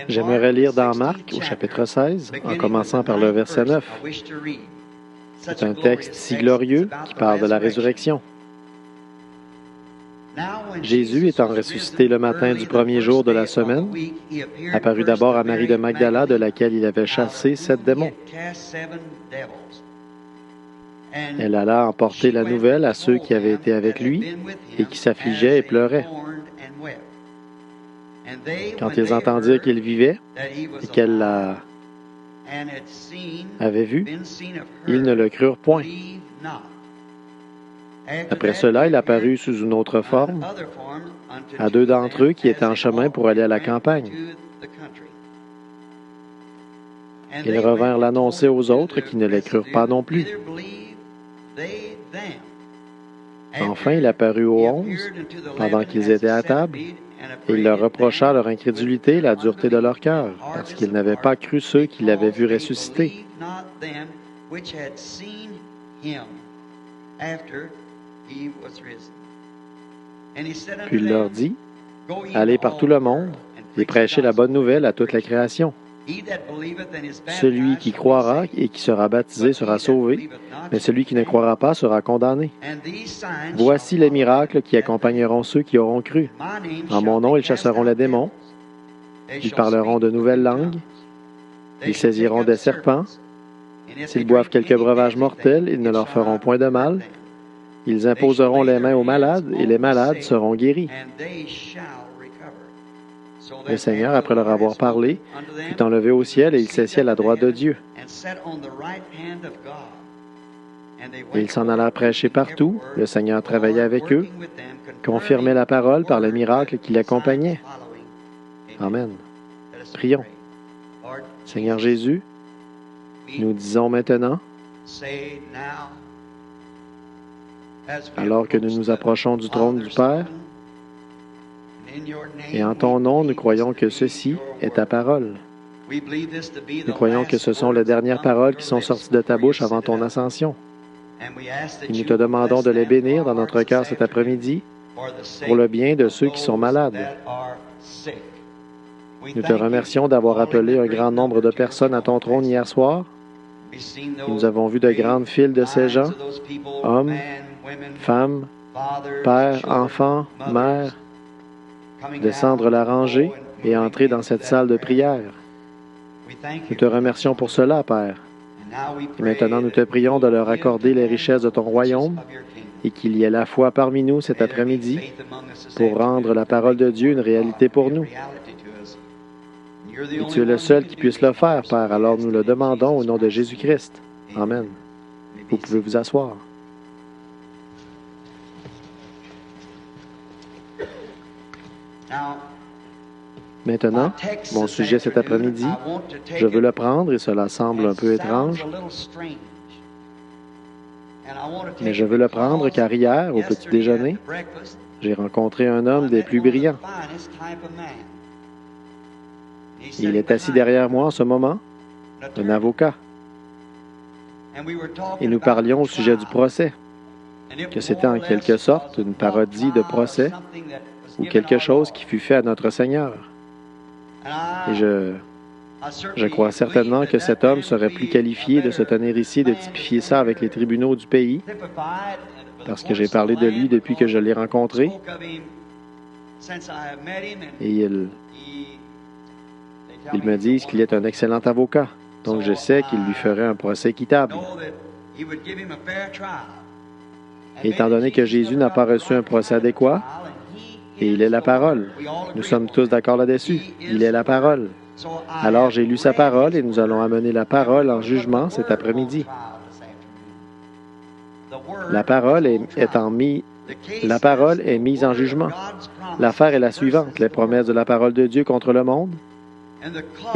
J'aimerais lire dans Marc, au chapitre 16, en commençant par le verset 9. C'est un texte si glorieux qui parle de la résurrection. Jésus, étant ressuscité le matin du premier jour de la semaine, apparut d'abord à Marie de Magdala, de laquelle il avait chassé 7 démons. Elle alla emporter la nouvelle à ceux qui avaient été avec lui et qui s'affligeaient et pleuraient. Quand ils entendirent qu'il vivait et qu'elle la avait vu, ils ne le crurent point. Après cela, il apparut sous une autre forme à 2 d'entre eux qui étaient en chemin pour aller à la campagne. Ils revinrent l'annoncer aux autres qui ne les crurent pas non plus. Enfin, il apparut aux 11 pendant qu'ils étaient à table, et il leur reprocha leur incrédulité et la dureté de leur cœur, parce qu'ils n'avaient pas cru ceux qui l'avaient vu ressusciter. Puis il leur dit, « Allez par tout le monde et prêchez la bonne nouvelle à toute la création. Celui qui croira et qui sera baptisé sera sauvé, mais celui qui ne croira pas sera condamné. Voici les miracles qui accompagneront ceux qui auront cru. En mon nom, ils chasseront les démons, ils parleront de nouvelles langues, ils saisiront des serpents, s'ils boivent quelques breuvages mortels, ils ne leur feront point de mal, ils imposeront les mains aux malades, et les malades seront guéris. » Le Seigneur, après leur avoir parlé, fut enlevé au ciel et il s'assit à la droite de Dieu. Et il s'en alla prêcher partout. Le Seigneur travaillait avec eux, confirmait la parole par les miracles qui l'accompagnaient. Amen. Prions. Seigneur Jésus, nous disons maintenant, alors que nous nous approchons du trône du Père, et en ton nom, nous croyons que ceci est ta parole. Nous croyons que ce sont les dernières paroles qui sont sorties de ta bouche avant ton ascension. Et nous te demandons de les bénir dans notre cœur cet après-midi pour le bien de ceux qui sont malades. Nous te remercions d'avoir appelé un grand nombre de personnes à ton trône hier soir. Et nous avons vu de grandes files de ces gens, hommes, femmes, pères, enfants, mères, descendre la rangée et entrer dans cette salle de prière. Nous te remercions pour cela, Père. Et maintenant, nous te prions de leur accorder les richesses de ton royaume et qu'il y ait la foi parmi nous cet après-midi pour rendre la parole de Dieu une réalité pour nous. Et tu es le seul qui puisse le faire, Père, alors nous le demandons au nom de Jésus-Christ. Amen. Vous pouvez vous asseoir. Maintenant, mon sujet cet après-midi, je veux le prendre et cela semble un peu étrange, mais je veux le prendre car hier, au petit déjeuner, j'ai rencontré un homme des plus brillants. Il est assis derrière moi en ce moment, un avocat. Et nous parlions au sujet du procès, que c'était en quelque sorte une parodie de procès ou quelque chose qui fut fait à notre Seigneur. Et je crois certainement que cet homme serait plus qualifié de se tenir ici et de typifier ça avec les tribunaux du pays, parce que j'ai parlé de lui depuis que je l'ai rencontré. Et ils me disent qu'il est un excellent avocat, donc je sais qu'il lui ferait un procès équitable. Et étant donné que Jésus n'a pas reçu un procès adéquat, et il est la parole. Nous sommes tous d'accord là-dessus. Il est la parole. Alors j'ai lu sa parole et nous allons amener la parole en jugement cet après-midi. La parole est mise en jugement. L'affaire est la suivante. Les promesses de la parole de Dieu contre le monde.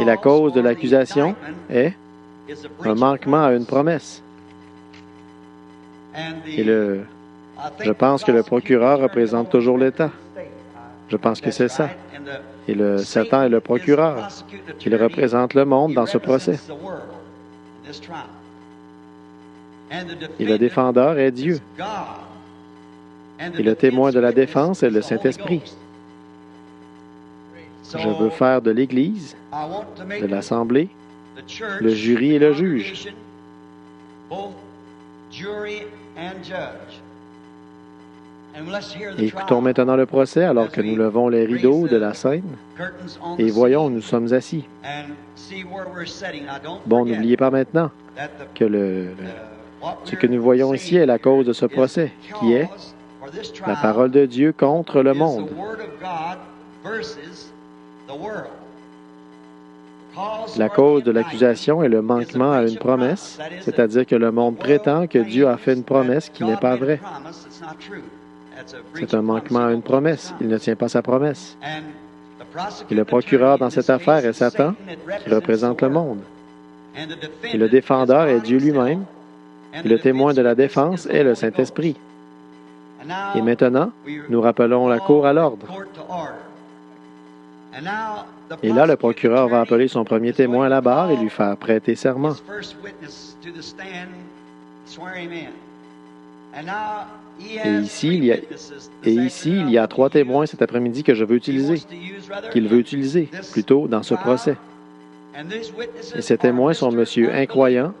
Et la cause de l'accusation est un manquement à une promesse. Et je pense que le procureur représente toujours l'État. Je pense que c'est ça. Et le Satan est le procureur. Il représente le monde dans ce procès. Et le défendeur est Dieu. Et le témoin de la défense est le Saint-Esprit. Je veux faire de l'Église, de l'Assemblée, le jury et le juge. Et écoutons maintenant le procès alors que nous levons les rideaux de la scène et voyons où nous sommes assis. Bon, n'oubliez pas maintenant que ce que nous voyons ici est la cause de ce procès, qui est la parole de Dieu contre le monde. La cause de l'accusation est le manquement à une promesse, c'est-à-dire que le monde prétend que Dieu a fait une promesse qui n'est pas vraie. C'est un manquement à une promesse. Il ne tient pas sa promesse. Et le procureur dans cette affaire est Satan, qui représente le monde. Et le défendeur est Dieu lui-même. Et le témoin de la défense est le Saint-Esprit. Et maintenant, nous rappelons la cour à l'ordre. Et là, le procureur va appeler son premier témoin à la barre et lui faire prêter serment. Et ici, il y a 3 témoins cet après-midi que je veux utiliser, qu'il veut utiliser, plutôt, dans ce procès. Et ces témoins sont M. Incroyant,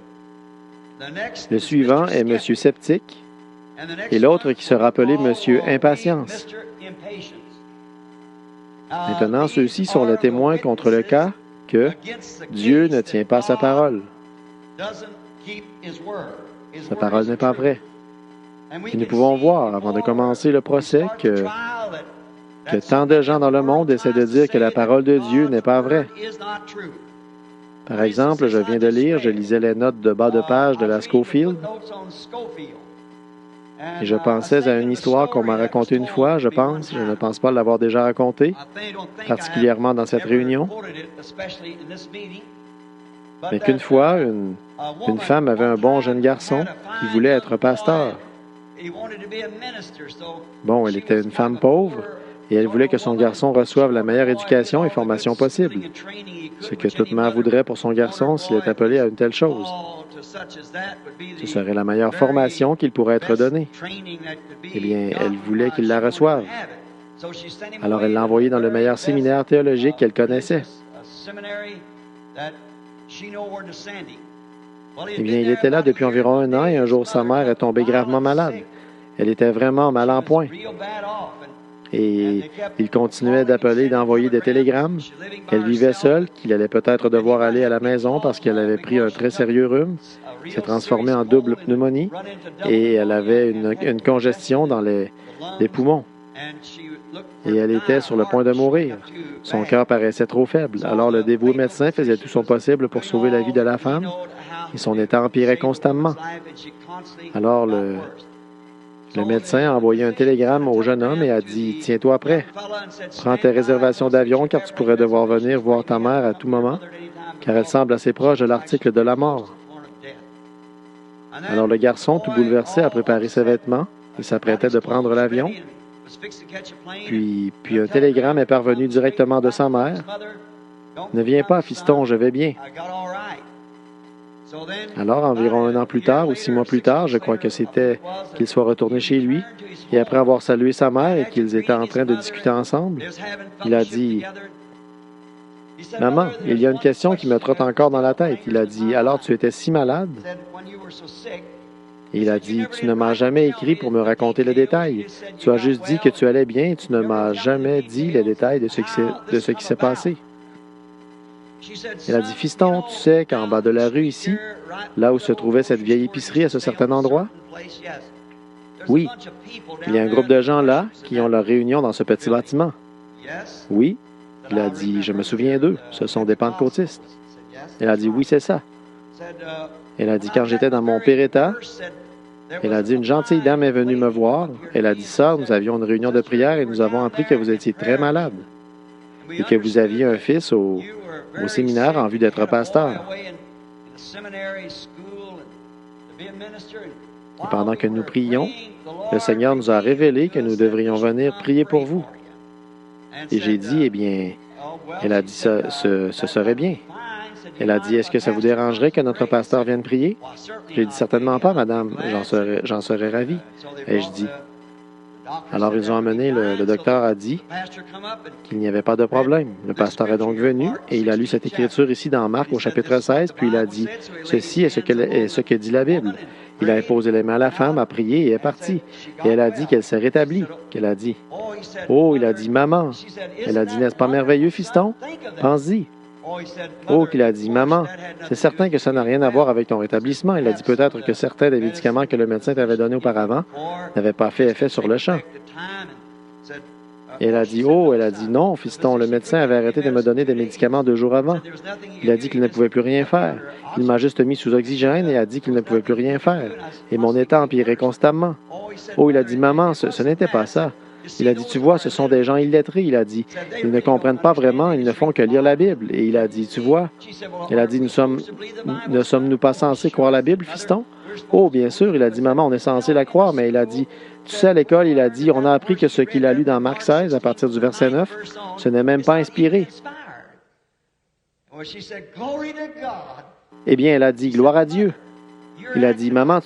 le suivant est M. Sceptique, et l'autre qui sera appelé M. Impatience. Maintenant, ceux-ci sont les témoins contre le cas que Dieu ne tient pas sa parole. Sa parole n'est pas vraie. Et nous pouvons voir, avant de commencer le procès, que tant de gens dans le monde essaient de dire que la parole de Dieu n'est pas vraie. Par exemple, je viens de lire, je lisais les notes de bas de page de la Scofield, et je pensais à une histoire qu'on m'a racontée une fois, je ne pense pas l'avoir déjà racontée, particulièrement dans cette réunion, mais qu'une fois, une femme avait un bon jeune garçon qui voulait être pasteur. Bon, elle était une femme pauvre et elle voulait que son garçon reçoive la meilleure éducation et formation possible. Ce que toute mère voudrait pour son garçon s'il est appelé à une telle chose. Ce serait la meilleure formation qu'il pourrait être donnée. Eh bien, elle voulait qu'il la reçoive. Alors elle l'a envoyé dans le meilleur séminaire théologique qu'elle connaissait. Eh bien, il était là depuis environ 1 an et un jour, sa mère est tombée gravement malade. Elle était vraiment mal en point. Et il continuait d'appeler et d'envoyer des télégrammes. Elle vivait seule, qu'il allait peut-être devoir aller à la maison parce qu'elle avait pris un très sérieux rhume, s'est transformée en double pneumonie et elle avait une congestion dans les poumons. Et elle était sur le point de mourir. Son cœur paraissait trop faible. Alors le dévoué médecin faisait tout son possible pour sauver la vie de la femme et son état empirait constamment. Alors le médecin a envoyé un télégramme au jeune homme et a dit « Tiens-toi prêt. Prends tes réservations d'avion car tu pourrais devoir venir voir ta mère à tout moment, car elle semble assez proche de l'article de la mort. » Alors le garçon, tout bouleversé, a préparé ses vêtements et s'apprêtait de prendre l'avion. Puis un télégramme est parvenu directement de sa mère. « Ne viens pas, fiston, je vais bien. » Alors, environ 1 an plus tard, ou 6 mois plus tard, je crois que c'était qu'il soit retourné chez lui, et après avoir salué sa mère et qu'ils étaient en train de discuter ensemble, il a dit « Maman, il y a une question qui me trotte encore dans la tête. » Il a dit « Alors, tu étais si malade? » Et il a dit « Tu ne m'as jamais écrit pour me raconter les détails. Tu as juste dit que tu allais bien et tu ne m'as jamais dit les détails de ce qui s'est passé. » Il a dit, « Fiston, tu sais qu'en bas de la rue ici, là où se trouvait cette vieille épicerie à ce certain endroit? » « Oui. Il y a un groupe de gens là qui ont leur réunion dans ce petit bâtiment. »« Oui. » Il a dit, « Je me souviens d'eux. Ce sont des pentecôtistes. » Elle a dit, « Oui, c'est ça. » Elle a dit, « Quand j'étais dans mon pire état, elle a dit, une gentille dame est venue me voir. Elle a dit, Sœur, nous avions une réunion de prière et nous avons appris que vous étiez très malade et que vous aviez un fils au séminaire en vue d'être pasteur. Et pendant que nous prions, le Seigneur nous a révélé que nous devrions venir prier pour vous. Et j'ai dit, eh bien, elle a dit, ce serait bien. Elle a dit, est-ce que ça vous dérangerait que notre pasteur vienne prier? J'ai dit, certainement pas, madame, j'en serais ravi. Et je dis, Alors ils ont amené, le docteur a dit qu'il n'y avait pas de problème. Le pasteur est donc venu et il a lu cette écriture ici dans Marc au chapitre 16, puis il a dit, « Ceci est ce que dit la Bible. » Il a imposé les mains à la femme, a prié et est parti. Et elle a dit qu'elle s'est rétablie. Qu'elle a dit, « Oh, il a dit, maman. » Elle a dit, « N'est-ce pas merveilleux, fiston? Pense-y. » Oh, qu'il a dit, « Maman, c'est certain que ça n'a rien à voir avec ton rétablissement. » Il a dit peut-être que certains des médicaments que le médecin t'avait donnés auparavant n'avaient pas fait effet sur le champ. Et elle a dit, « Oh, elle a dit, non, fiston, le médecin avait arrêté de me donner des médicaments 2 jours avant. Il a dit qu'il ne pouvait plus rien faire. Il m'a juste mis sous oxygène et a dit qu'il ne pouvait plus rien faire. Et mon état empirait constamment. » Oh, il a dit, « Maman, ce n'était pas ça. » Il a dit, « Tu vois, ce sont des gens illettrés. » Il a dit, « Ils ne comprennent pas vraiment, ils ne font que lire la Bible. » Et il a dit, « Tu vois? » Elle a dit, Ne sommes-nous pas censés croire la Bible, fiston? » Oh, bien sûr, il a dit, « Maman, on est censé la croire. » Mais il a dit, « Tu sais, à l'école, il a dit, on a appris que ce qu'il a lu dans Marc 16, à partir du verset 9, ce n'est même pas inspiré. » Eh bien, elle a dit, « Gloire à Dieu. » Il a dit, « Maman,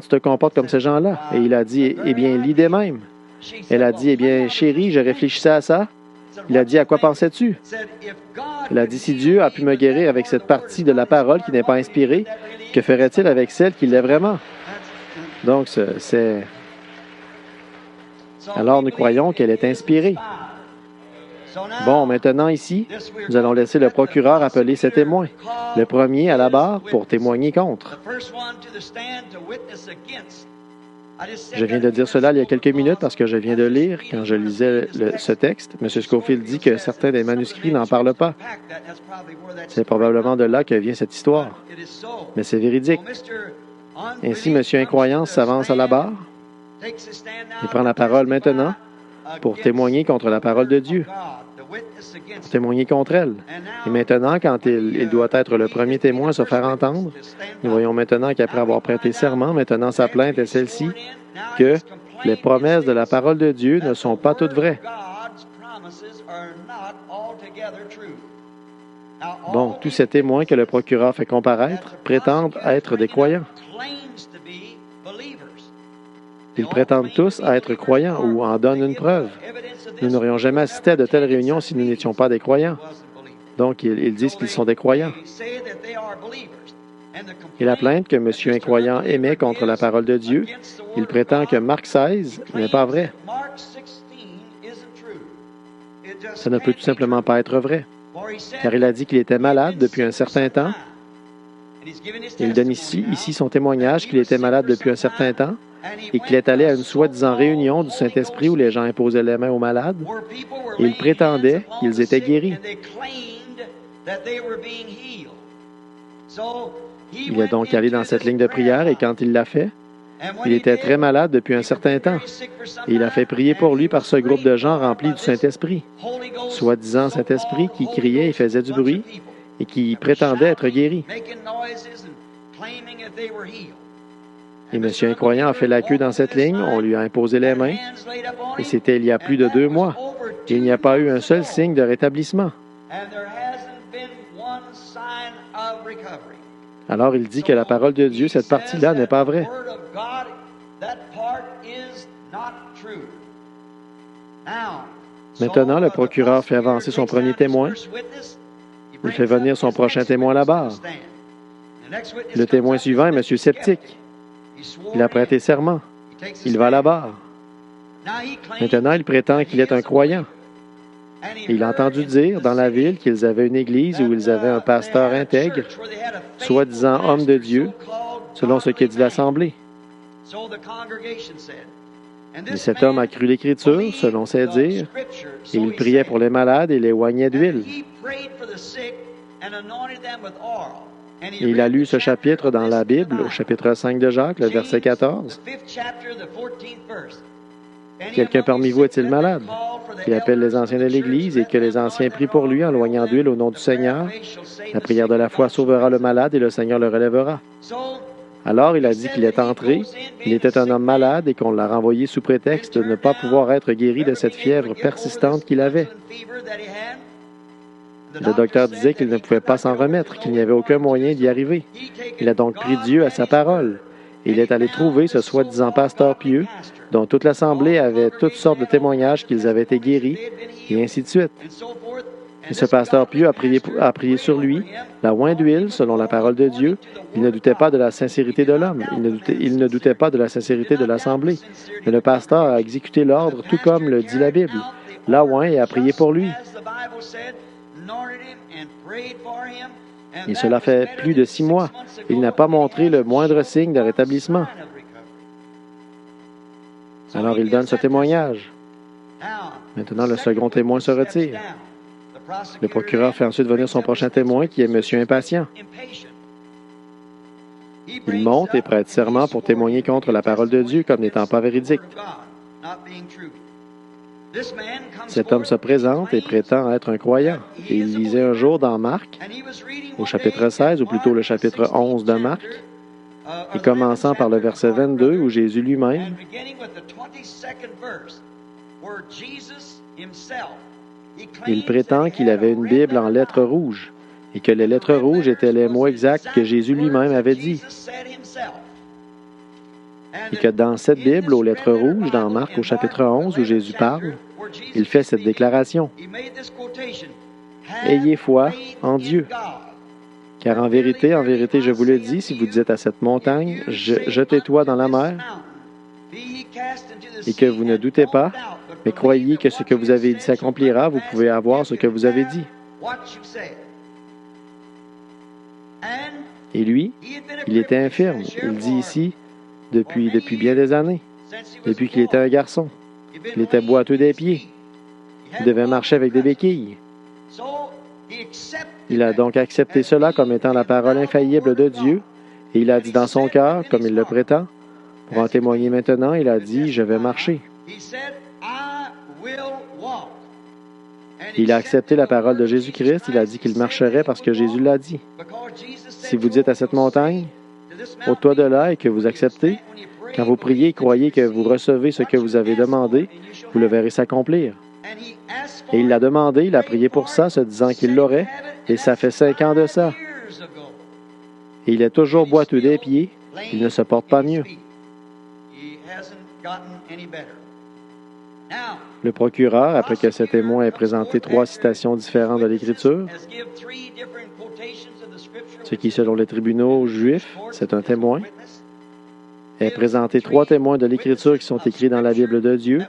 tu te comportes comme ces gens-là. » Et il a dit, « Eh bien, lis des mêmes. » Elle a dit, « Eh bien, chérie, je réfléchissais à ça. » Il a dit, « À quoi pensais-tu? » Elle a dit, « Si Dieu a pu me guérir avec cette partie de la parole qui n'est pas inspirée, que ferait-il avec celle qui l'est vraiment? » Donc, c'est... Alors, nous croyons qu'elle est inspirée. Bon, maintenant ici, nous allons laisser le procureur appeler ses témoins. Le premier à la barre pour témoigner contre. Je viens de dire cela il y a quelques minutes parce que je viens de lire, quand je lisais ce texte, M. Scofield dit que certains des manuscrits n'en parlent pas. C'est probablement de là que vient cette histoire. Mais c'est véridique. Ainsi, M. Incroyance s'avance à la barre. Il prend la parole maintenant pour témoigner contre la parole de Dieu, pour témoigner contre elle. Et maintenant, quand il doit être le premier témoin à se faire entendre, nous voyons maintenant qu'après avoir prêté serment, maintenant sa plainte est celle-ci, que les promesses de la parole de Dieu ne sont pas toutes vraies. Bon, tous ces témoins que le procureur fait comparaître prétendent être des croyants. Ils prétendent tous être croyants ou en donnent une preuve. Nous n'aurions jamais assisté à de telles réunions si nous n'étions pas des croyants. Donc, ils disent qu'ils sont des croyants. Et la plainte que M. Incroyant émet contre la parole de Dieu, il prétend que Marc 16 n'est pas vrai. Ça ne peut tout simplement pas être vrai, car il a dit qu'il était malade depuis un certain temps. Il donne ici son témoignage qu'il était malade depuis un certain temps et qu'il est allé à une soi-disant réunion du Saint-Esprit où les gens imposaient les mains aux malades et il prétendait qu'ils étaient guéris. Il est donc allé dans cette ligne de prière et quand il l'a fait, il était très malade depuis un certain temps. Et il a fait prier pour lui par ce groupe de gens remplis du Saint-Esprit, soi-disant Saint-Esprit qui criait et faisait du bruit et qui prétendait être guéri. Et M. Incroyant a fait la queue dans cette ligne, on lui a imposé les mains, et c'était il y a plus de 2 mois. Et il n'y a pas eu un seul signe de rétablissement. Alors il dit que la parole de Dieu, cette partie-là, n'est pas vraie. Maintenant, le procureur fait avancer son premier témoin. Il fait venir son prochain témoin à la barre. Le témoin suivant est M. Sceptique. Il a prêté serment. Il va à la barre. Maintenant, il prétend qu'il est un croyant. Et il a entendu dire dans la ville qu'ils avaient une église où ils avaient un pasteur intègre, soi-disant homme de Dieu, selon ce que dit l'Assemblée. Et cet homme a cru l'Écriture, selon ses dires, et il priait pour les malades et les oignait d'huile. Et il a lu ce chapitre dans la Bible, au chapitre 5 de Jacques, le verset 14. Quelqu'un parmi vous est-il malade? Il appelle les anciens de l'Église et que les anciens prient pour lui en l'oignant d'huile au nom du Seigneur. La prière de la foi sauvera le malade et le Seigneur le relèvera. Alors il a dit qu'il est entré, il était un homme malade et qu'on l'a renvoyé sous prétexte de ne pas pouvoir être guéri de cette fièvre persistante qu'il avait. Le docteur disait qu'il ne pouvait pas s'en remettre, qu'il n'y avait aucun moyen d'y arriver. Il a donc pris Dieu à sa parole. Il est allé trouver ce soi-disant pasteur pieux, dont toute l'Assemblée avait toutes sortes de témoignages qu'ils avaient été guéris, et ainsi de suite. Et ce pasteur pieux a prié sur lui, l'a oint d'huile, selon la parole de Dieu. Il ne doutait pas de la sincérité de l'homme. Il ne doutait pas de la sincérité de l'Assemblée. Mais le pasteur a exécuté l'ordre, tout comme le dit la Bible. L'a oint et a prié pour lui. Et cela fait plus de 6 mois. Il n'a pas montré le moindre signe de rétablissement. Alors il donne ce témoignage. Maintenant, le second témoin se retire. Le procureur fait ensuite venir son prochain témoin, qui est Monsieur Impatient. Il monte et prête serment pour témoigner contre la parole de Dieu comme n'étant pas véridique. Cet homme se présente et prétend être un croyant. Et il lisait un jour dans Marc, au chapitre 16, ou plutôt le chapitre 11 de Marc, et commençant par le verset 22, où Jésus lui-même il prétend qu'il avait une Bible en lettres rouges et que les lettres rouges étaient les mots exacts que Jésus lui-même avait dit. Et que dans cette Bible, aux lettres rouges, dans Marc au chapitre 11, où Jésus parle, il fait cette déclaration. « Ayez foi en Dieu. Car en vérité, je vous le dis, si vous dites à cette montagne, jetez-toi dans la mer, et que vous ne doutez pas, mais croyez que ce que vous avez dit s'accomplira, vous pouvez avoir ce que vous avez dit. » Et lui, il était infirme, il dit ici, depuis bien des années, depuis qu'il était un garçon. Il était boiteux des pieds. Il devait marcher avec des béquilles. Il a donc accepté cela comme étant la parole infaillible de Dieu, et il a dit dans son cœur, comme il le prétend, pour en témoigner maintenant, il a dit, « Je vais marcher. » Il a accepté la parole de Jésus-Christ, il a dit qu'il marcherait parce que Jésus l'a dit. Si vous dites à cette montagne, « Ôte-toi de là » et que vous acceptez, quand vous priez et croyez que vous recevez ce que vous avez demandé, vous le verrez s'accomplir. Et il l'a demandé, il a prié pour ça, se disant qu'il l'aurait, et ça fait 5 ans de ça. Et il est toujours boiteux des pieds, il ne se porte pas mieux. Le procureur, après que ce témoin ait présenté 3 citations différentes de l'Écriture, ce qui, selon les tribunaux juifs, c'est un témoin, ait présenté 3 témoins de l'Écriture qui sont écrits dans la Bible de Dieu,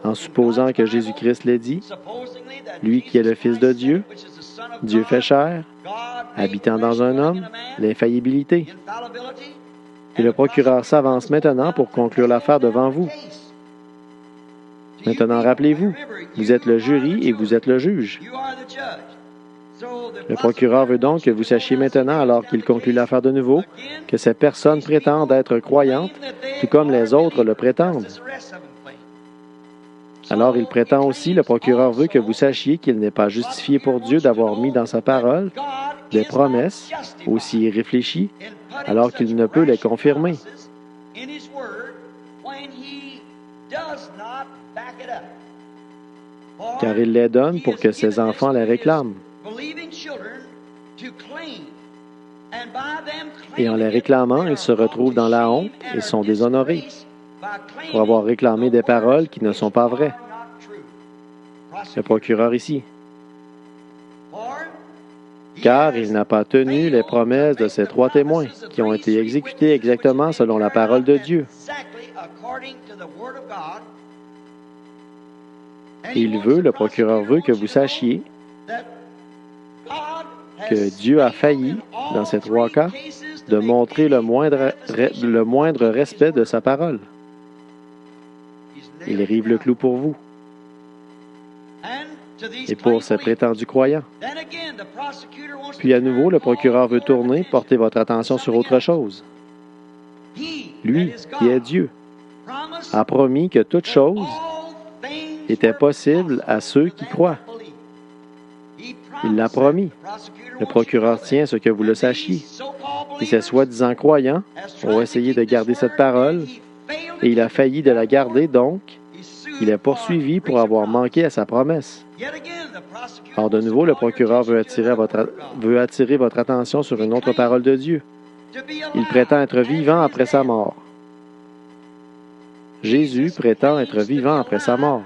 en supposant que Jésus-Christ l'ait dit, lui qui est le Fils de Dieu, Dieu fait chair, habitant dans un homme, l'infaillibilité. Et le procureur s'avance maintenant pour conclure l'affaire devant vous. Maintenant, rappelez-vous, vous êtes le jury et vous êtes le juge. Le procureur veut donc que vous sachiez maintenant, alors qu'il conclut l'affaire de nouveau, que ces personnes prétendent être croyantes, tout comme les autres le prétendent. Alors, il prétend aussi, le procureur veut que vous sachiez qu'il n'est pas justifié pour Dieu d'avoir mis dans sa parole des promesses, aussi réfléchies, alors qu'il ne peut les confirmer. Car il les donne pour que ses enfants les réclament. Et en les réclamant, ils se retrouvent dans la honte et sont déshonorés pour avoir réclamé des paroles qui ne sont pas vraies. Le procureur ici. Car il n'a pas tenu les promesses de ces 3 témoins qui ont été exécutés exactement selon la parole de Dieu. Le procureur veut que vous sachiez que Dieu a failli, dans ces 3 cas, de montrer le moindre respect de sa parole. Il rive le clou pour vous et pour ses prétendus croyants. Puis à nouveau, le procureur veut tourner, porter votre attention sur autre chose. Lui, qui est Dieu, a promis que toute chose était possible à ceux qui croient. Il l'a promis. Le procureur tient à ce que vous le sachiez. Et ces soi-disant croyants ont essayé de garder cette parole, et il a failli de la garder, donc il est poursuivi pour avoir manqué à sa promesse. Or, de nouveau, le procureur veut attirer votre attention sur une autre parole de Dieu. Il prétend être vivant après sa mort. Jésus prétend être vivant après sa mort.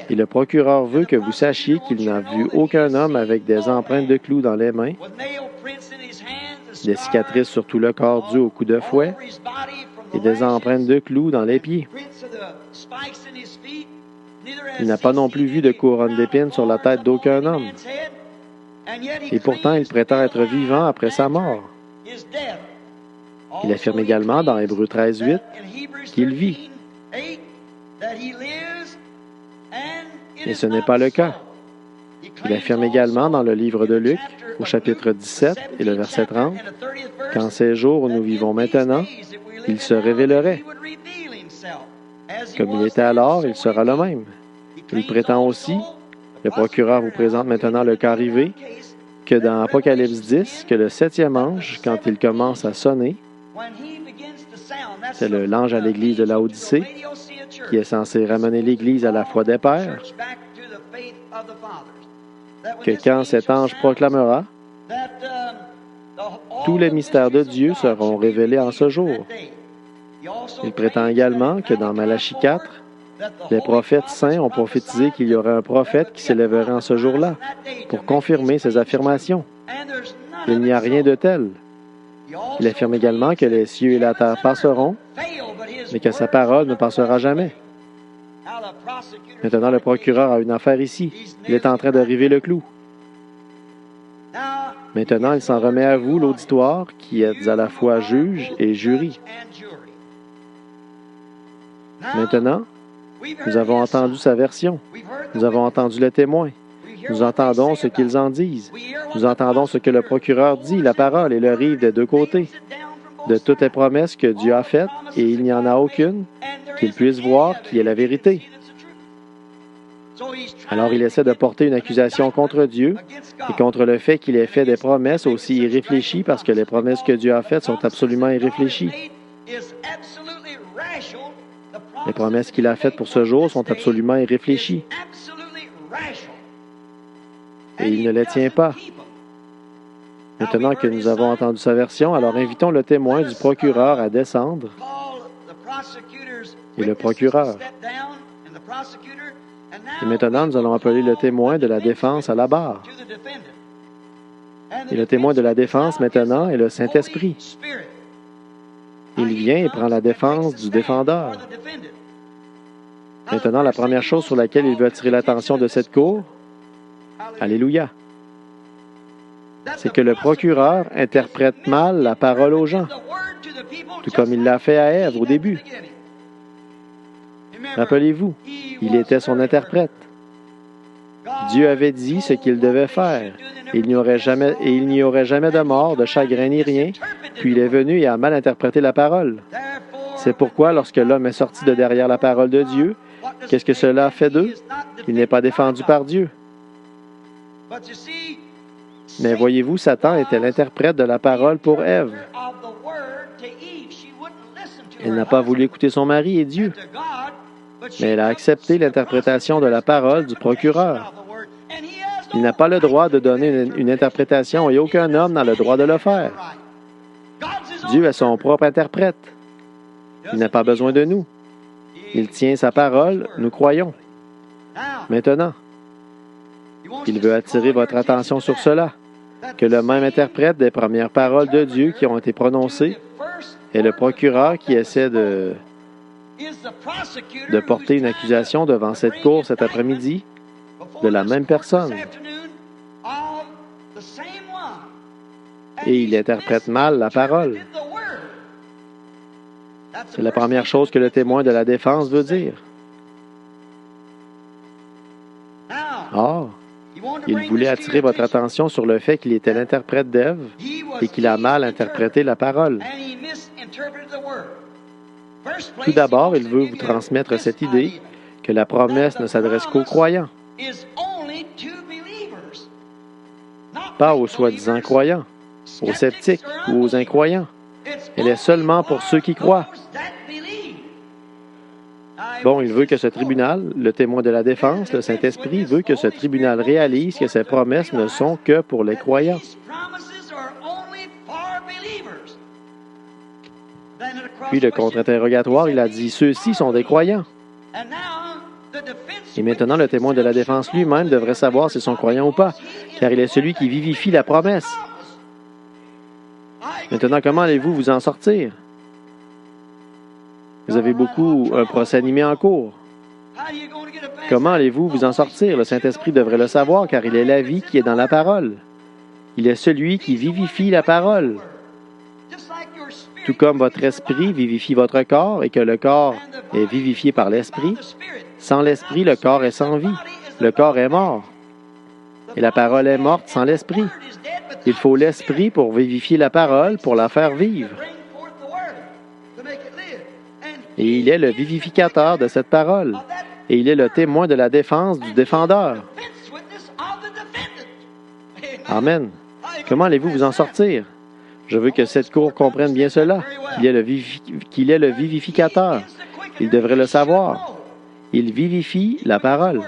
Et le procureur veut que vous sachiez qu'il n'a vu aucun homme avec des empreintes de clous dans les mains, des cicatrices sur tout le corps dues au coup de fouet et des empreintes de clous dans les pieds. Il n'a pas non plus vu de couronne d'épines sur la tête d'aucun homme. Et pourtant, il prétend être vivant après sa mort. Il affirme également dans Hébreux 13:8 qu'il vit. Et ce n'est pas le cas. Il affirme également dans le livre de Luc, au chapitre 17 et le verset 30, qu'en ces jours où nous vivons maintenant, il se révélerait. Comme il était alors, il sera le même. Il prétend aussi, le procureur vous présente maintenant le cas arrivé, que dans Apocalypse 10, que le 7e ange, quand il commence à sonner, c'est l'ange à l'église de Laodicée, qui est censé ramener l'Église à la foi des pères, que quand cet ange proclamera, tous les mystères de Dieu seront révélés en ce jour. Il prétend également que dans Malachie 4, les prophètes saints ont prophétisé qu'il y aurait un prophète qui s'élèverait en ce jour-là pour confirmer ces affirmations. Il n'y a rien de tel. Il affirme également que les cieux et la terre passeront, mais que sa parole ne passera jamais. Maintenant, le procureur a une affaire ici. Il est en train d'arriver le clou. Maintenant, il s'en remet à vous, l'auditoire, qui êtes à la fois juge et jury. Maintenant, nous avons entendu sa version. Nous avons entendu les témoins. Nous entendons ce qu'ils en disent. Nous entendons ce que le procureur dit, la parole, et le rive des deux côtés. De toutes les promesses que Dieu a faites, et il n'y en a aucune qu'il puisse voir qui est la vérité. Alors il essaie de porter une accusation contre Dieu et contre le fait qu'il ait fait des promesses aussi irréfléchies parce que les promesses que Dieu a faites sont absolument irréfléchies. Les promesses qu'il a faites pour ce jour sont absolument irréfléchies. Et il ne les tient pas. Maintenant que nous avons entendu sa version, alors invitons le témoin du procureur à descendre et le procureur. Et maintenant, nous allons appeler le témoin de la défense à la barre. Et le témoin de la défense, maintenant, est le Saint-Esprit. Il vient et prend la défense du défendeur. Maintenant, la première chose sur laquelle il veut attirer l'attention de cette cour, alléluia, c'est que le procureur interprète mal la parole aux gens, tout comme il l'a fait à Ève au début. Rappelez-vous, il était son interprète. Dieu avait dit ce qu'il devait faire. Il n'y aurait jamais de mort, de chagrin ni rien, puis il est venu et a mal interprété la parole. C'est pourquoi, lorsque l'homme est sorti de derrière la parole de Dieu, qu'est-ce que cela a fait d'eux? Il n'est pas défendu par Dieu. Mais voyez-vous, Satan était l'interprète de la parole pour Ève. Elle n'a pas voulu écouter son mari et Dieu, mais elle a accepté l'interprétation de la parole du procureur. Il n'a pas le droit de donner une interprétation et aucun homme n'a le droit de le faire. Dieu est son propre interprète. Il n'a pas besoin de nous. Il tient sa parole, nous croyons. Maintenant, il veut attirer votre attention sur cela, que le même interprète des premières paroles de Dieu qui ont été prononcées est le procureur qui essaie de porter une accusation devant cette cour cet après-midi de la même personne. Et il interprète mal la parole. C'est la première chose que le témoin de la défense veut dire. Or, il voulait attirer votre attention sur le fait qu'il était l'interprète d'Ève et qu'il a mal interprété la parole. Tout d'abord, il veut vous transmettre cette idée que la promesse ne s'adresse qu'aux croyants, pas aux soi-disant croyants, aux sceptiques ou aux incroyants. Elle est seulement pour ceux qui croient. Bon, il veut que ce tribunal, le témoin de la défense, le Saint-Esprit, veut que ce tribunal réalise que ces promesses ne sont que pour les croyants. Puis le contre-interrogatoire, il a dit, ceux-ci sont des croyants. Et maintenant, le témoin de la défense lui-même devrait savoir s'ils sont croyants ou pas, car il est celui qui vivifie la promesse. Maintenant, comment allez-vous vous en sortir? Vous avez un procès animé en cours. Comment allez-vous vous en sortir? Le Saint-Esprit devrait le savoir, car il est la vie qui est dans la parole. Il est celui qui vivifie la parole. Tout comme votre esprit vivifie votre corps et que le corps est vivifié par l'esprit, sans l'esprit, le corps est sans vie. Le corps est mort. Et la parole est morte sans l'esprit. Il faut l'esprit pour vivifier la parole, pour la faire vivre. Et il est le vivificateur de cette parole. Et il est le témoin de la défense du défendeur. Amen. Comment allez-vous vous en sortir? Je veux que cette cour comprenne bien cela, qu'il est le vivificateur. Il devrait le savoir. Il vivifie la parole.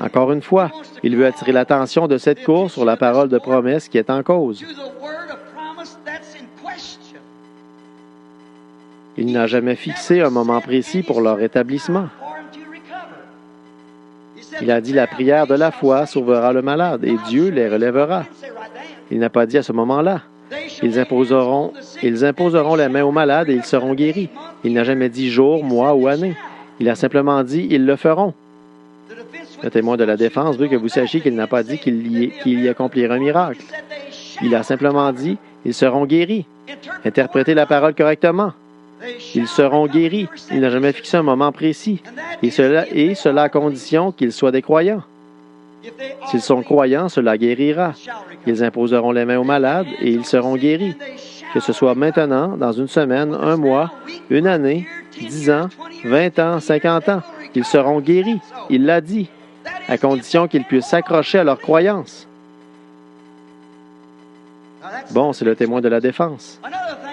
Encore une fois, il veut attirer l'attention de cette cour sur la parole de promesse qui est en cause. Il n'a jamais fixé un moment précis pour leur rétablissement. Il a dit la prière de la foi sauvera le malade et Dieu les relèvera. Il n'a pas dit à ce moment-là. Ils imposeront la main aux malades et ils seront guéris. Il n'a jamais dit jour, mois ou année. Il a simplement dit ils le feront. Le témoin de la défense veut que vous sachiez qu'il n'a pas dit qu'il y accomplira un miracle. Il a simplement dit ils seront guéris. Interprétez la parole correctement. Ils seront guéris. Il n'a jamais fixé un moment précis. Et cela à condition qu'ils soient des croyants. S'ils sont croyants, cela guérira. Ils imposeront les mains aux malades et ils seront guéris. Que ce soit maintenant, dans une semaine, un mois, une année, 10 ans, 20 ans, 50 ans, ils seront guéris. Il l'a dit, à condition qu'ils puissent s'accrocher à leur croyance. Bon, c'est le témoin de la défense.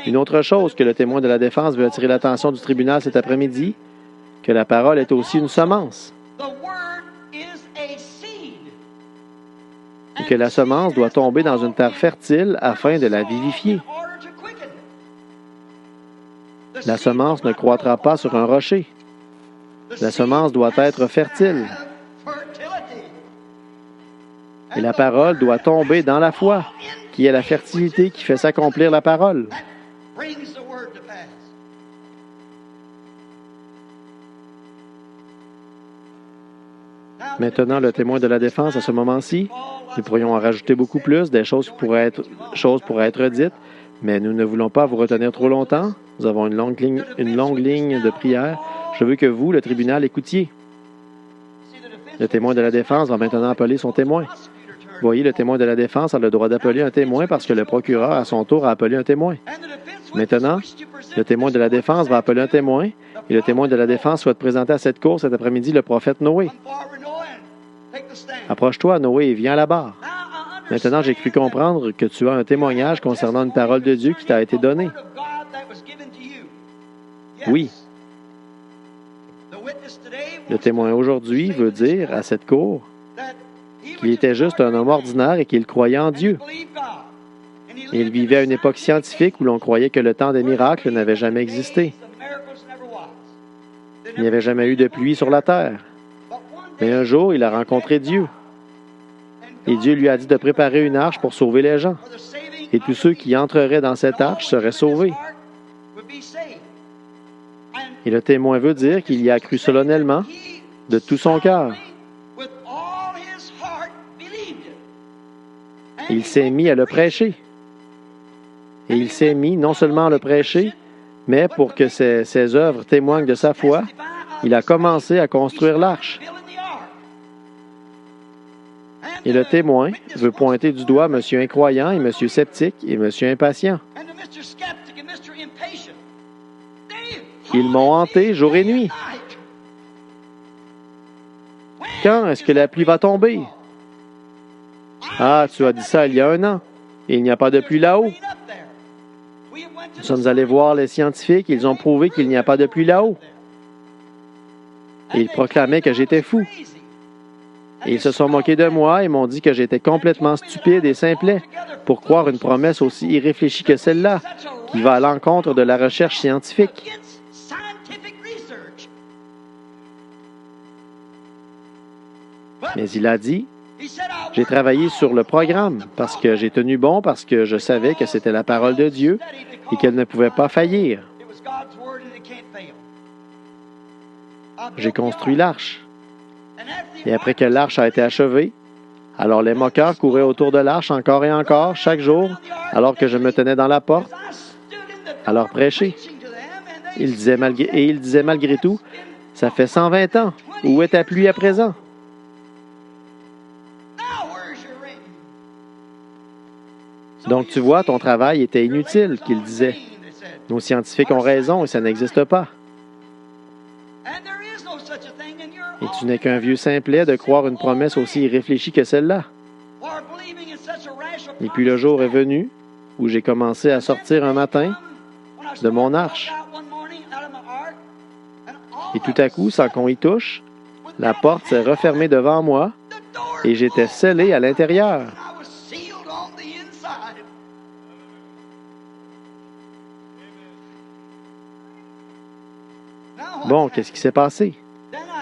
Une autre chose que le témoin de la défense veut attirer l'attention du tribunal cet après-midi, que la parole est aussi une semence. Et que la semence doit tomber dans une terre fertile afin de la vivifier. La semence ne croîtra pas sur un rocher. La semence doit être fertile. Et la parole doit tomber dans la foi, qui est la fertilité qui fait s'accomplir la parole. Maintenant, le témoin de la défense, à ce moment-ci, nous pourrions en rajouter beaucoup plus, des choses pourraient être dites, mais nous ne voulons pas vous retenir trop longtemps. Nous avons une longue ligne de prière. Je veux que vous, le tribunal, écoutiez. Le témoin de la défense va maintenant appeler son témoin. Voyez, le témoin de la défense a le droit d'appeler un témoin parce que le procureur, à son tour, a appelé un témoin. Maintenant, le témoin de la défense va appeler un témoin et le témoin de la défense souhaite présenter à cette cour cet après-midi le prophète Noé. Approche-toi, Noé, et viens à la barre. Maintenant, j'ai cru comprendre que tu as un témoignage concernant une parole de Dieu qui t'a été donnée. Oui. Le témoin aujourd'hui veut dire à cette cour qu'il était juste un homme ordinaire et qu'il croyait en Dieu. Et il vivait à une époque scientifique où l'on croyait que le temps des miracles n'avait jamais existé. Il n'y avait jamais eu de pluie sur la terre. Mais un jour, il a rencontré Dieu. Et Dieu lui a dit de préparer une arche pour sauver les gens. Et tous ceux qui entreraient dans cette arche seraient sauvés. Et le témoin veut dire qu'il y a cru solennellement, de tout son cœur. Il s'est mis à le prêcher. Et il s'est mis non seulement à le prêcher, mais pour que ses œuvres témoignent de sa foi, il a commencé à construire l'arche. Et le témoin veut pointer du doigt M. Incroyant et M. Sceptique et M. Impatient. Ils m'ont hanté jour et nuit. Quand est-ce que la pluie va tomber? Ah, tu as dit ça il y a 1 an, et il n'y a pas de pluie là-haut. Nous sommes allés voir les scientifiques, ils ont prouvé qu'il n'y a pas de pluie là-haut. Et ils proclamaient que j'étais fou. Et ils se sont moqués de moi et m'ont dit que j'étais complètement stupide et simplet pour croire une promesse aussi irréfléchie que celle-là, Il va à l'encontre de la recherche scientifique. Mais il a dit, j'ai travaillé sur le programme parce que j'ai tenu bon, parce que je savais que c'était la parole de Dieu et qu'elle ne pouvait pas faillir. J'ai construit l'arche. Et après que l'arche a été achevée, alors les moqueurs couraient autour de l'arche encore et encore, chaque jour, alors que je me tenais dans la porte, à leur prêcher. Il disait malgré tout, « Ça fait 120 ans. Où est ta pluie à présent? » Donc, tu vois, ton travail était inutile, qu'il disait. Nos scientifiques ont raison et ça n'existe pas. Et tu n'es qu'un vieux simplet de croire une promesse aussi irréfléchie que celle-là. Et puis le jour est venu où j'ai commencé à sortir un matin de mon arche. Et tout à coup, sans qu'on y touche, la porte s'est refermée devant moi et j'étais scellé à l'intérieur. Bon, qu'est-ce qui s'est passé?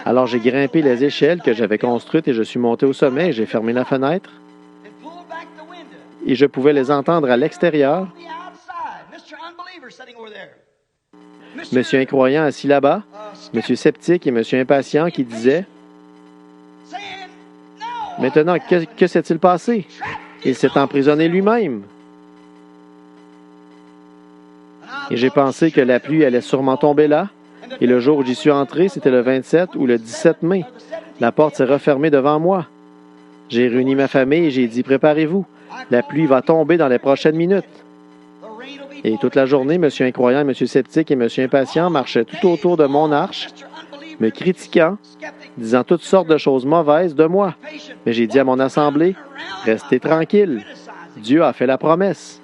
Alors j'ai grimpé les échelles que j'avais construites et je suis monté au sommet et j'ai fermé la fenêtre. Et je pouvais les entendre à l'extérieur. Monsieur Incroyant assis là-bas, Monsieur Sceptique et Monsieur Impatient qui disaient « Maintenant, que s'est-il passé? Il s'est emprisonné lui-même. » Et j'ai pensé que la pluie allait sûrement tomber là. Et le jour où j'y suis entré, c'était le 27 ou le 17 mai. La porte s'est refermée devant moi. J'ai réuni ma famille et j'ai dit « Préparez-vous, la pluie va tomber dans les prochaines minutes. » Et toute la journée, M. Incroyant, M. Sceptique et M. Impatient marchaient tout autour de mon arche, me critiquant, disant toutes sortes de choses mauvaises de moi. Mais j'ai dit à mon assemblée « Restez tranquille, Dieu a fait la promesse. »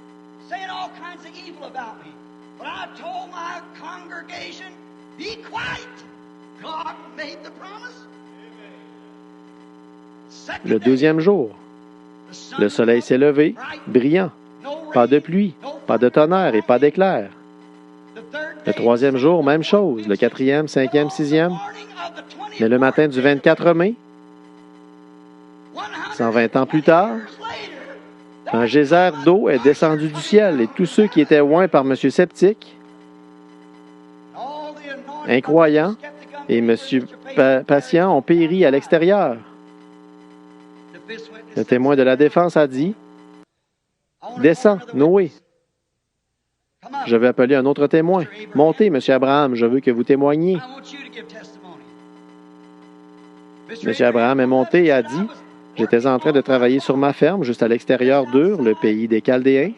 Le deuxième jour, le soleil s'est levé, brillant. Pas de pluie, pas de tonnerre et pas d'éclair. Le troisième jour, même chose. Le quatrième, cinquième, sixième. Mais le matin du 24 mai, 120 ans plus tard, un geyser d'eau est descendu du ciel et tous ceux qui étaient oints par M. Sceptique, Incroyant et M. Patient ont péri à l'extérieur. Le témoin de la défense a dit « Descends, Noé. » Je vais appeler un autre témoin. « Montez, M. Abraham, je veux que vous témoigniez. » M. Abraham est monté et a dit « J'étais en train de travailler sur ma ferme, juste à l'extérieur d'Ur, le pays des Chaldéens.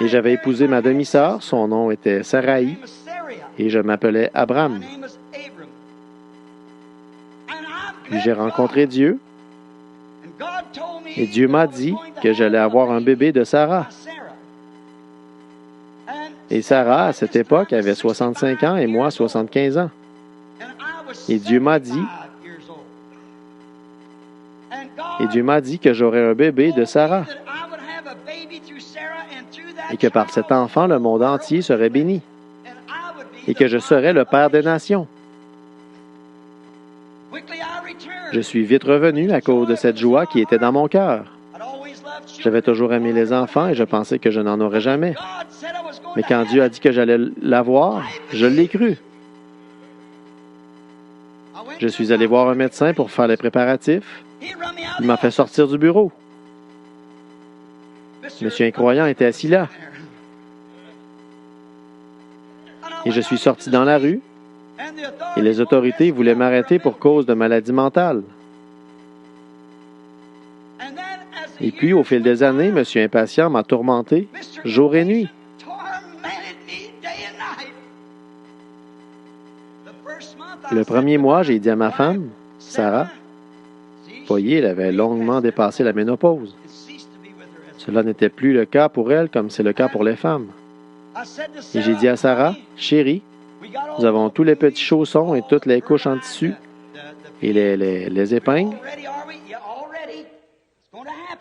Et j'avais épousé ma demi-sœur, son nom était Saraï, et je m'appelais Abram. Puis j'ai rencontré Dieu, et Dieu m'a dit que j'allais avoir un bébé de Sarah. Et Sarah, à cette époque, avait 65 ans et moi 75 ans. Et Dieu m'a dit que j'aurais un bébé de Sarah. Et que par cet enfant, le monde entier serait béni. Et que je serais le Père des nations. Je suis vite revenu à cause de cette joie qui était dans mon cœur. J'avais toujours aimé les enfants et je pensais que je n'en aurais jamais. Mais quand Dieu a dit que j'allais l'avoir, je l'ai cru. Je suis allé voir un médecin pour faire les préparatifs. Il m'a fait sortir du bureau. Monsieur Incroyant était assis là. Et je suis sorti dans la rue. Et les autorités voulaient m'arrêter pour cause de maladie mentale. Et puis, au fil des années, M. Impatient m'a tourmenté jour et nuit. Le premier mois, j'ai dit à ma femme, Sarah, voyez, elle avait longuement dépassé la ménopause. Cela n'était plus le cas pour elle comme c'est le cas pour les femmes. Et j'ai dit à Sarah, chérie, nous avons tous les petits chaussons et toutes les couches en tissu et les épingles.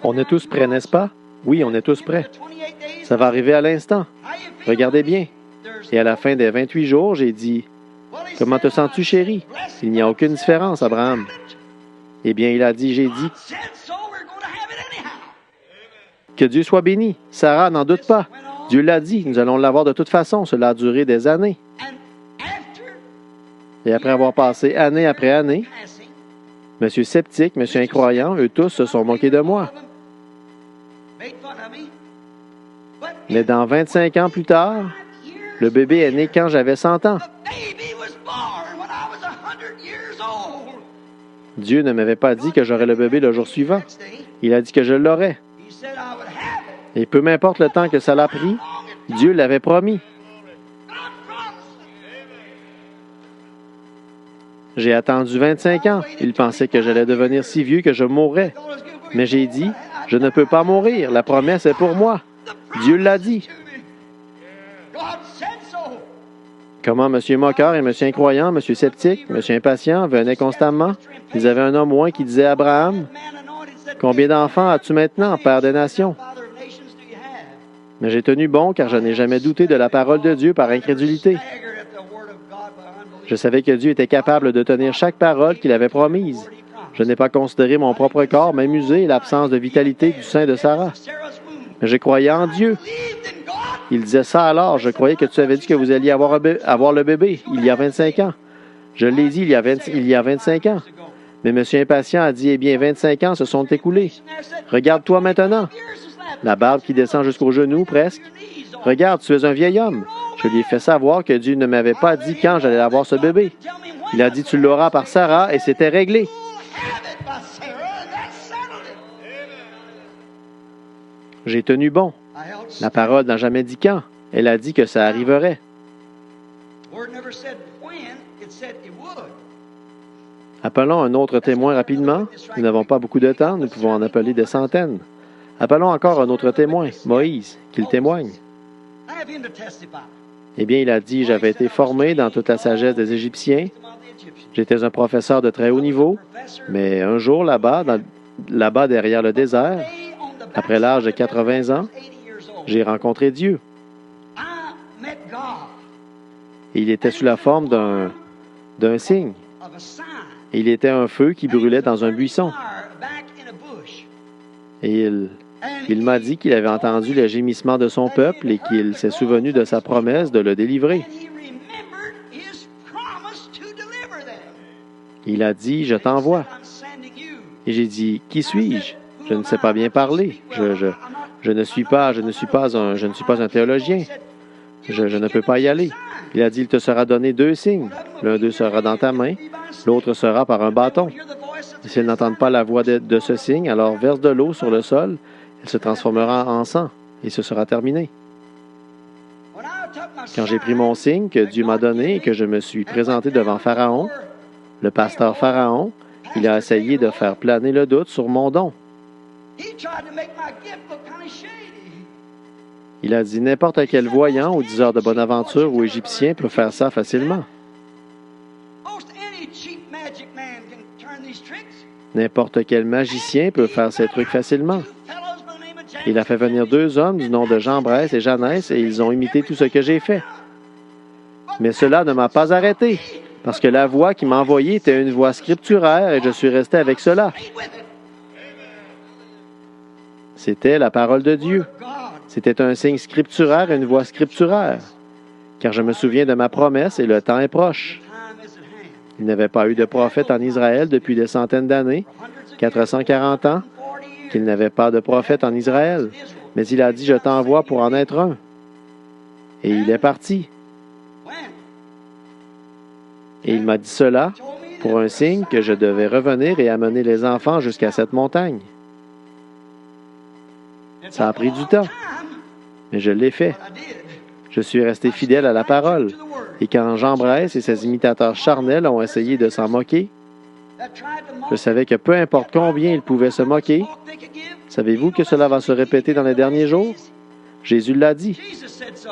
On est tous prêts, n'est-ce pas? Oui, on est tous prêts. Ça va arriver à l'instant. Regardez bien. Et à la fin des 28 jours, j'ai dit, « Comment te sens-tu, chérie? Il n'y a aucune différence, Abraham. » Eh bien, il a dit, j'ai dit, « Que Dieu soit béni. Sarah n'en doute pas. Dieu l'a dit, nous allons l'avoir de toute façon. Cela a duré des années. » Et après avoir passé année après année, Monsieur sceptique, Monsieur incroyant, eux tous se sont moqués de moi. Mais dans 25 ans plus tard, le bébé est né quand j'avais 100 ans. Dieu ne m'avait pas dit que j'aurais le bébé le jour suivant. Il a dit que je l'aurais. Et peu m'importe le temps que ça l'a pris, Dieu l'avait promis. J'ai attendu 25 ans. Il pensait que j'allais devenir si vieux que je mourrais. Mais j'ai dit, je ne peux pas mourir. La promesse est pour moi. Dieu l'a dit. Comment M. Moqueur et M. Incroyant, M. Sceptique, M. Impatient venaient constamment. Ils avaient un homme loin qui disait à Abraham, « Combien d'enfants as-tu maintenant, Père des nations? » Mais j'ai tenu bon car je n'ai jamais douté de la parole de Dieu par incrédulité. Je savais que Dieu était capable de tenir chaque parole qu'il avait promise. Je n'ai pas considéré mon propre corps m'amuser et l'absence de vitalité du sein de Sarah. Mais je croyais en Dieu. Il disait ça alors, je croyais que tu avais dit que vous alliez avoir le bébé il y a 25 ans. Je l'ai dit il y a 25 ans. Mais M. Impatient a dit, eh bien, 25 ans se sont écoulés. Regarde-toi maintenant. La barbe qui descend jusqu'aux genoux, presque. Regarde, tu es un vieil homme. Je lui ai fait savoir que Dieu ne m'avait pas dit quand j'allais avoir ce bébé. Il a dit, tu l'auras par Sarah, et c'était réglé. J'ai tenu bon. La parole n'a jamais dit quand. Elle a dit que ça arriverait. Appelons un autre témoin rapidement. Nous n'avons pas beaucoup de temps, nous pouvons en appeler des centaines. Appelons encore un autre témoin, Moïse, qu'il témoigne. Eh bien, il a dit, j'avais été formé dans toute la sagesse des Égyptiens. J'étais un professeur de très haut niveau, mais un jour, là-bas derrière le désert, après l'âge de 80 ans, j'ai rencontré Dieu. Et il était sous la forme d'un signe. Et il était un feu qui brûlait dans un buisson. Et il m'a dit qu'il avait entendu le gémissement de son peuple et qu'il s'est souvenu de sa promesse de le délivrer. Il a dit, je t'envoie. Et j'ai dit, qui suis-je? Je ne sais pas bien parler. Je ne suis pas un théologien. Je ne peux pas y aller. Il a dit, il te sera donné 2 signes. L'un d'eux sera dans ta main, l'autre sera par un bâton. Et s'ils n'entendent pas la voix de ce signe, alors verse de l'eau sur le sol, elle se transformera en sang, et ce sera terminé. Quand j'ai pris mon signe que Dieu m'a donné et que je me suis présenté devant Pharaon, le pasteur Pharaon, il a essayé de faire planer le doute sur mon don. Il a dit, n'importe quel voyant ou diseur de bonne aventure ou égyptien peut faire ça facilement. N'importe quel magicien peut faire ces trucs facilement. Il a fait venir 2 hommes du nom de Jambres et Janès et ils ont imité tout ce que j'ai fait. Mais cela ne m'a pas arrêté, parce que la voix qui m'a envoyé était une voix scripturaire et je suis resté avec cela. C'était la parole de Dieu. C'était un signe scripturaire et une voix scripturaire, car je me souviens de ma promesse et le temps est proche. Il n'avait pas eu de prophète en Israël depuis des centaines d'années, 440 ans, qu'il n'avait pas de prophète en Israël. Mais il a dit, je t'envoie pour en être un. Et il est parti. Et il m'a dit cela pour un signe que je devais revenir et amener les enfants jusqu'à cette montagne. Ça a pris du temps, mais je l'ai fait. Je suis resté fidèle à la parole. Et quand Jambres et ses imitateurs charnels ont essayé de s'en moquer, je savais que peu importe combien ils pouvaient se moquer, savez-vous que cela va se répéter dans les derniers jours? Jésus l'a dit.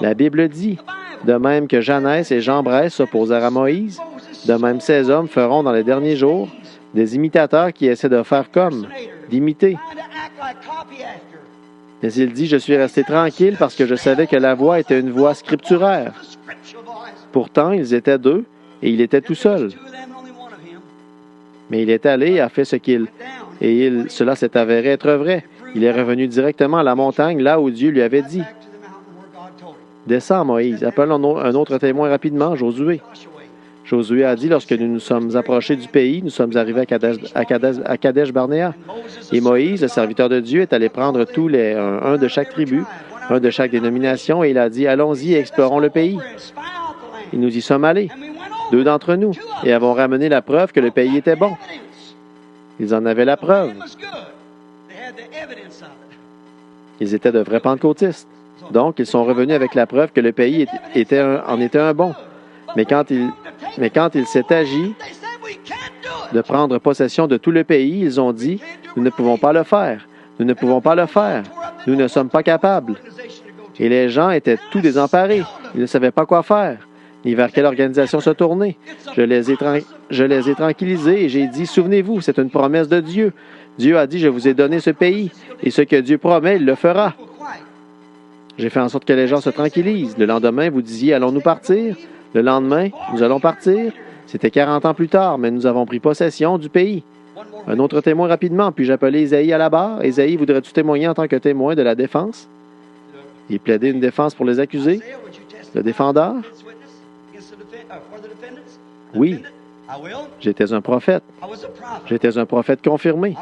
La Bible dit, de même que Janès et Jambres s'opposèrent à Moïse, de même ces hommes feront dans les derniers jours des imitateurs qui essaient de faire comme, d'imiter. Mais il dit, je suis resté tranquille parce que je savais que la voix était une voix scripturaire. Pourtant, ils étaient deux et il était tout seul. Mais il est allé et a fait ce qu'il... cela s'est avéré être vrai. Il est revenu directement à la montagne, là où Dieu lui avait dit. Descends, Moïse, appelle un autre témoin rapidement, Josué. Josué a dit, lorsque nous nous sommes approchés du pays, nous sommes arrivés à Kadesh Barnéa. Et Moïse, le serviteur de Dieu, est allé prendre un de chaque tribu, un de chaque dénomination, et il a dit, allons-y et explorons le pays. Et nous y sommes allés, 2 d'entre nous, et avons ramené la preuve que le pays était bon. Ils en avaient la preuve. Ils étaient de vrais pentecôtistes. Donc, ils sont revenus avec la preuve que le pays en était un bon. Mais quand il s'est agi de prendre possession de tout le pays, ils ont dit, nous ne pouvons pas le faire. Nous ne pouvons pas le faire. Nous ne sommes pas capables. Et les gens étaient tout désemparés. Ils ne savaient pas quoi faire, ni vers quelle organisation se tourner. Je les ai tranquillisés et j'ai dit, souvenez-vous, c'est une promesse de Dieu. Dieu a dit, je vous ai donné ce pays. Et ce que Dieu promet, il le fera. J'ai fait en sorte que les gens se tranquillisent. Le lendemain, vous disiez, allons-nous partir? Le lendemain, nous allons partir. C'était 40 ans plus tard, mais nous avons pris possession du pays. Un autre témoin rapidement. Puis-je appeler Isaïe à la barre? Isaïe, voudrais-tu témoigner en tant que témoin de la défense? Il plaidait une défense pour les accusés. Le défendeur? Oui. J'étais un prophète. J'étais un prophète confirmé.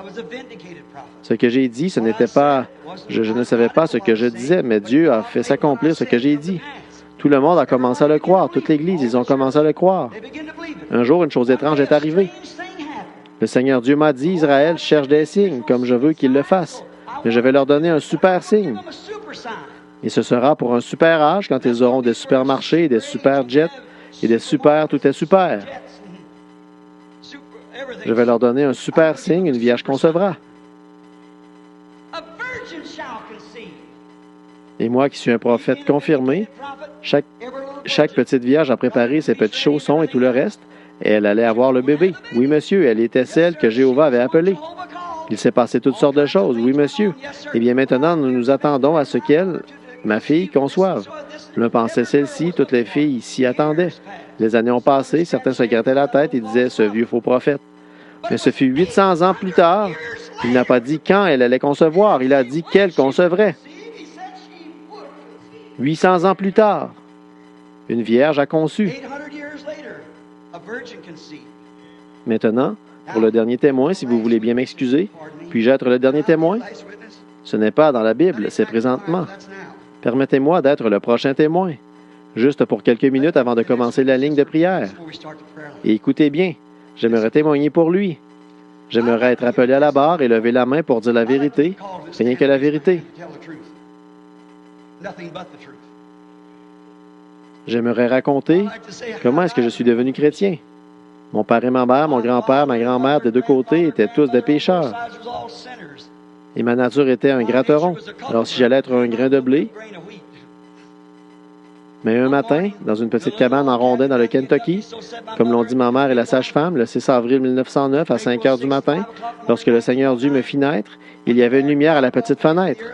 Ce que j'ai dit, ce n'était pas... Je ne savais pas ce que je disais, mais Dieu a fait s'accomplir ce que j'ai dit. Tout le monde a commencé à le croire. Toute l'Église, ils ont commencé à le croire. Un jour, une chose étrange est arrivée. Le Seigneur Dieu m'a dit, Israël cherche des signes, comme je veux qu'il le fasse. Mais je vais leur donner un super signe. Et ce sera pour un super âge, quand ils auront des supermarchés, des super jets, et des super, tout est super. Je vais leur donner un super signe, une vierge concevra. Et moi qui suis un prophète confirmé, chaque petite vierge a préparé ses petits chaussons et tout le reste, et elle allait avoir le bébé. Oui, monsieur, elle était celle que Jéhovah avait appelée. Il s'est passé toutes sortes de choses. Oui, monsieur. Eh bien, maintenant, nous nous attendons à ce qu'elle, ma fille, conçoive. Je me pensais celle-ci, toutes les filles s'y attendaient. Les années ont passé, certains se grattaient la tête et disaient, ce vieux faux prophète. Mais ce fut 800 ans plus tard. Il n'a pas dit quand elle allait concevoir, il a dit qu'elle concevrait. 800 ans plus tard, une vierge a conçu. Maintenant, pour le dernier témoin, si vous voulez bien m'excuser, puis-je être le dernier témoin? Ce n'est pas dans la Bible, c'est présentement. Permettez-moi d'être le prochain témoin, juste pour quelques minutes avant de commencer la ligne de prière. Et écoutez bien, j'aimerais témoigner pour lui. J'aimerais être appelé à la barre et lever la main pour dire la vérité, rien que la vérité. J'aimerais raconter comment est-ce que je suis devenu chrétien. Mon père et ma mère, mon grand-père, ma grand-mère des deux côtés étaient tous des pécheurs. Et ma nature était un gratteron. Alors si j'allais être un grain de blé, mais un matin, dans une petite cabane en rondin dans le Kentucky, comme l'ont dit ma mère et la sage-femme, le 6 avril 1909 à 5 heures du matin, lorsque le Seigneur Dieu me fit naître, il y avait une lumière à la petite fenêtre.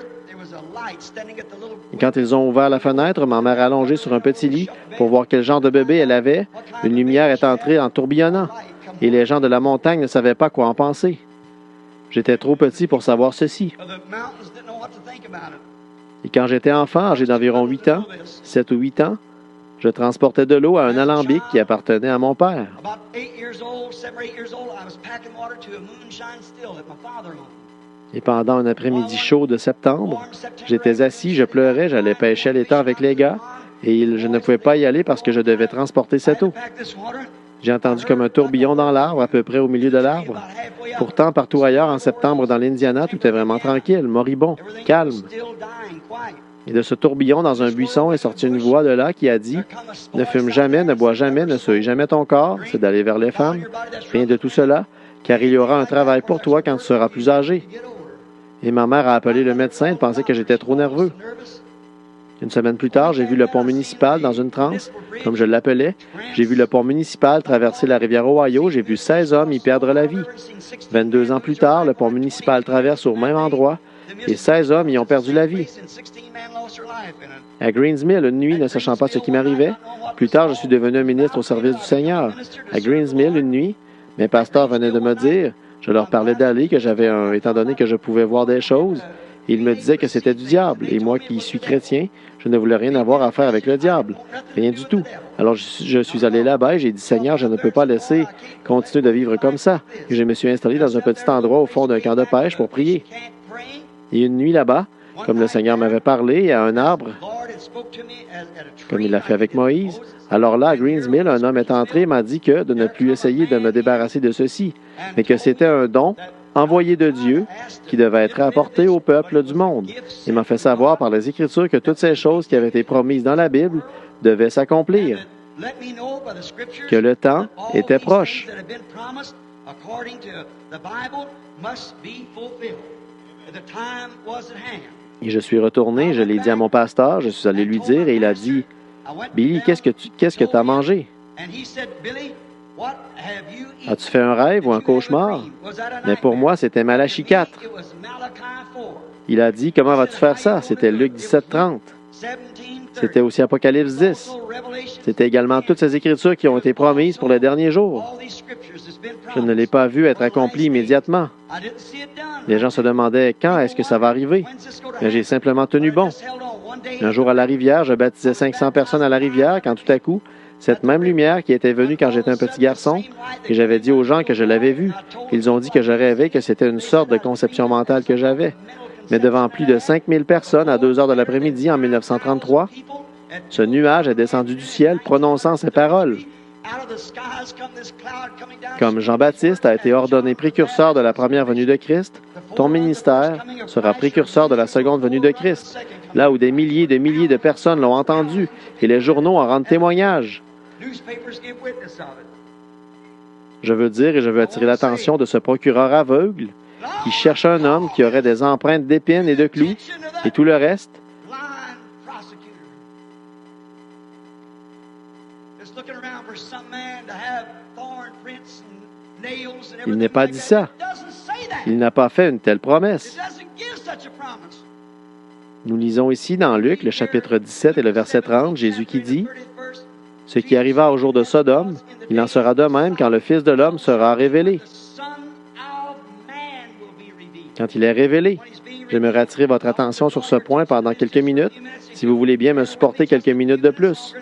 Et quand ils ont ouvert la fenêtre, ma mère allongée sur un petit lit pour voir quel genre de bébé elle avait, une lumière est entrée en tourbillonnant, et les gens de la montagne ne savaient pas quoi en penser. J'étais trop petit pour savoir ceci. Et quand j'étais enfant, âgé d'environ 8 ans, 7 ou 8 ans, je transportais de l'eau à un alambic qui appartenait à mon père. Et pendant un après-midi chaud de septembre, j'étais assis, je pleurais, j'allais pêcher à l'étang avec les gars, et je ne pouvais pas y aller parce que je devais transporter cette eau. J'ai entendu comme un tourbillon dans l'arbre, à peu près au milieu de l'arbre. Pourtant, partout ailleurs, en septembre, dans l'Indiana, tout est vraiment tranquille, moribond, calme. Et de ce tourbillon dans un buisson est sortie une voix de là qui a dit « Ne fume jamais, ne bois jamais, ne souille jamais ton corps, c'est d'aller vers les femmes. Rien de tout cela, car il y aura un travail pour toi quand tu seras plus âgé. » Et ma mère a appelé le médecin, elle pensait que j'étais trop nerveux. Une semaine plus tard, j'ai vu le pont municipal dans une transe, comme je l'appelais. J'ai vu le pont municipal traverser la rivière Ohio. J'ai vu 16 hommes y perdre la vie. 22 ans plus tard, le pont municipal traverse au même endroit. et 16 hommes y ont perdu la vie. À Greensmill, une nuit, ne sachant pas ce qui m'arrivait, plus tard, je suis devenu un ministre au service du Seigneur. À Greensmill, une nuit, mes pasteurs venaient de me dire, je leur parlais d'aller, que j'avais étant donné que je pouvais voir des choses, et ils me disaient que c'était du diable. Et moi qui suis chrétien, je ne voulais rien avoir à faire avec le diable. Rien du tout. Alors je suis allé là-bas et j'ai dit, Seigneur, je ne peux pas laisser continuer de vivre comme ça. Et je me suis installé dans un petit endroit au fond d'un camp de pêche pour prier. Et une nuit là-bas, comme le Seigneur m'avait parlé, à un arbre, comme il l'a fait avec Moïse. Alors là, à Greensmill, un homme est entré et m'a dit que de ne plus essayer de me débarrasser de ceci, mais que c'était un don envoyé de Dieu qui devait être apporté au peuple du monde. Il m'a fait savoir par les Écritures que toutes ces choses qui avaient été promises dans la Bible devaient s'accomplir, que le temps était proche. Et je suis retourné, je l'ai dit à mon pasteur, je suis allé lui dire et il a dit, « Billy, qu'est-ce que tu as mangé? As-tu fait un rêve ou un cauchemar? » Mais pour moi, c'était Malachie 4. Il a dit, « Comment vas-tu faire ça? » C'était Luc 17:30. C'était aussi Apocalypse 10. C'était également toutes ces Écritures qui ont été promises pour les derniers jours. Je ne l'ai pas vu être accompli immédiatement. Les gens se demandaient quand est-ce que ça va arriver. Mais j'ai simplement tenu bon. Un jour à la rivière, je baptisais 500 personnes à la rivière quand tout à coup, cette même lumière qui était venue quand j'étais un petit garçon, et j'avais dit aux gens que je l'avais vue. Ils ont dit que je rêvais, que c'était une sorte de conception mentale que j'avais. Mais devant plus de 5000 personnes à 2 heures de l'après-midi en 1933, ce nuage est descendu du ciel prononçant ces paroles. Comme Jean-Baptiste a été ordonné précurseur de la première venue de Christ, ton ministère sera précurseur de la seconde venue de Christ, là où des milliers de personnes l'ont entendu et les journaux en rendent témoignage. Je veux dire et je veux attirer l'attention de ce procureur aveugle qui cherche un homme qui aurait des empreintes d'épines et de clous et tout le reste. Il n'est pas dit ça. Il n'a pas fait une telle promesse. Nous lisons ici dans Luc, le chapitre 17 et le verset 30, Jésus qui dit, « Ce qui arriva au jour de Sodome, il en sera de même quand le Fils de l'homme sera révélé. » Quand il est révélé, j'aimerais attirer votre attention sur ce point pendant quelques minutes, si vous voulez bien me supporter quelques minutes de plus.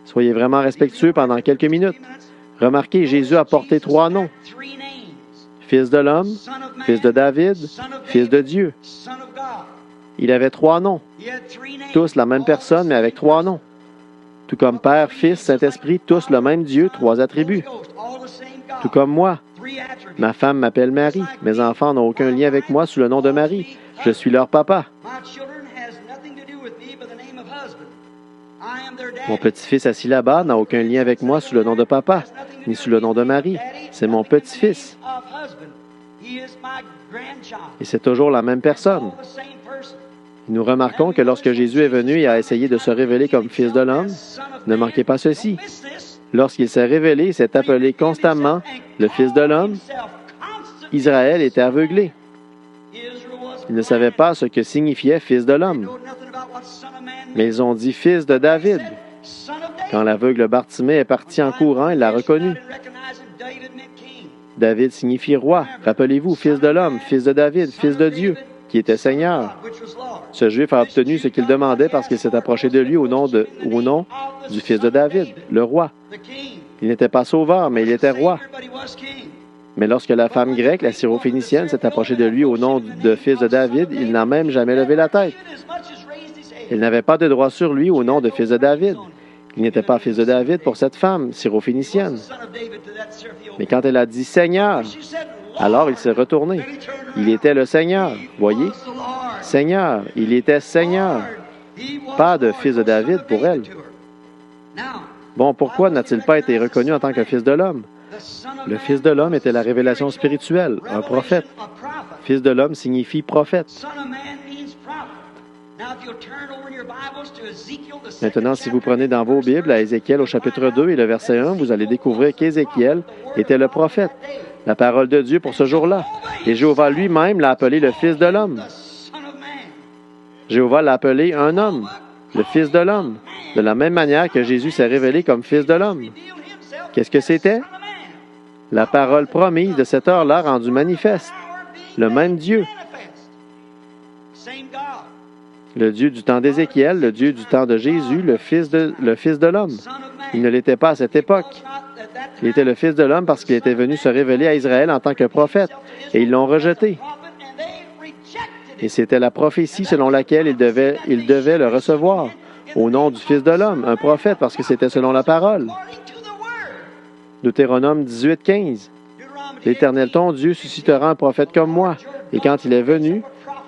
Soyez vraiment respectueux pendant quelques minutes. Remarquez, Jésus a porté 3 noms. Fils de l'homme, Fils de David, Fils de Dieu. Il avait 3 noms. Tous la même personne, mais avec 3 noms. Tout comme Père, Fils, Saint-Esprit, tous le même Dieu, 3 attributs. Tout comme moi. Ma femme m'appelle Marie. Mes enfants n'ont aucun lien avec moi sous le nom de Marie. Je suis leur papa. Mon petit-fils assis là-bas n'a aucun lien avec moi sous le nom de papa, ni sous le nom de Marie. C'est mon petit-fils. Et c'est toujours la même personne. Nous remarquons que lorsque Jésus est venu et a essayé de se révéler comme Fils de l'homme, ne manquez pas ceci. Lorsqu'il s'est révélé, il s'est appelé constamment le Fils de l'homme. Israël était aveuglé. Ils ne savaient pas ce que signifiait Fils de l'homme. Mais ils ont dit Fils de David. Quand l'aveugle Bartimée est parti en courant, il l'a reconnu. David signifie roi. Rappelez-vous, Fils de l'homme, Fils de David, Fils de Dieu, qui était Seigneur. Ce Juif a obtenu ce qu'il demandait parce qu'il s'est approché de lui au nom du Fils de David, le roi. Il n'était pas sauveur, mais il était roi. Mais lorsque la femme grecque, la syrophénicienne, s'est approchée de lui au nom de Fils de David, il n'a même jamais levé la tête. Il n'avait pas de droit sur lui au nom de Fils de David. Il n'était pas Fils de David pour cette femme syrophénicienne. Mais quand elle a dit « Seigneur », alors il s'est retourné. Il était le Seigneur, voyez? Seigneur, il était Seigneur. Pas de Fils de David pour elle. Bon, pourquoi n'a-t-il pas été reconnu en tant que Fils de l'homme? Le Fils de l'homme était la révélation spirituelle, un prophète. Fils de l'homme signifie prophète. Maintenant, si vous prenez dans vos Bibles à Ézéchiel au chapitre 2 et le verset 1, vous allez découvrir qu'Ézéchiel était le prophète, la parole de Dieu pour ce jour-là. Et Jéhovah lui-même l'a appelé le Fils de l'homme. Jéhovah l'a appelé un homme, le Fils de l'homme, de la même manière que Jésus s'est révélé comme Fils de l'homme. Qu'est-ce que c'était? La parole promise de cette heure-là rendue manifeste. Le même Dieu. Le Dieu du temps d'Ézéchiel, le Dieu du temps de Jésus, le Fils de l'homme. Il ne l'était pas à cette époque. Il était le Fils de l'homme parce qu'il était venu se révéler à Israël en tant que prophète, et ils l'ont rejeté. Et c'était la prophétie selon laquelle il devait le recevoir, au nom du Fils de l'homme, un prophète, parce que c'était selon la parole. Deutéronome 18, 15. L'Éternel ton Dieu suscitera un prophète comme moi, et quand il est venu,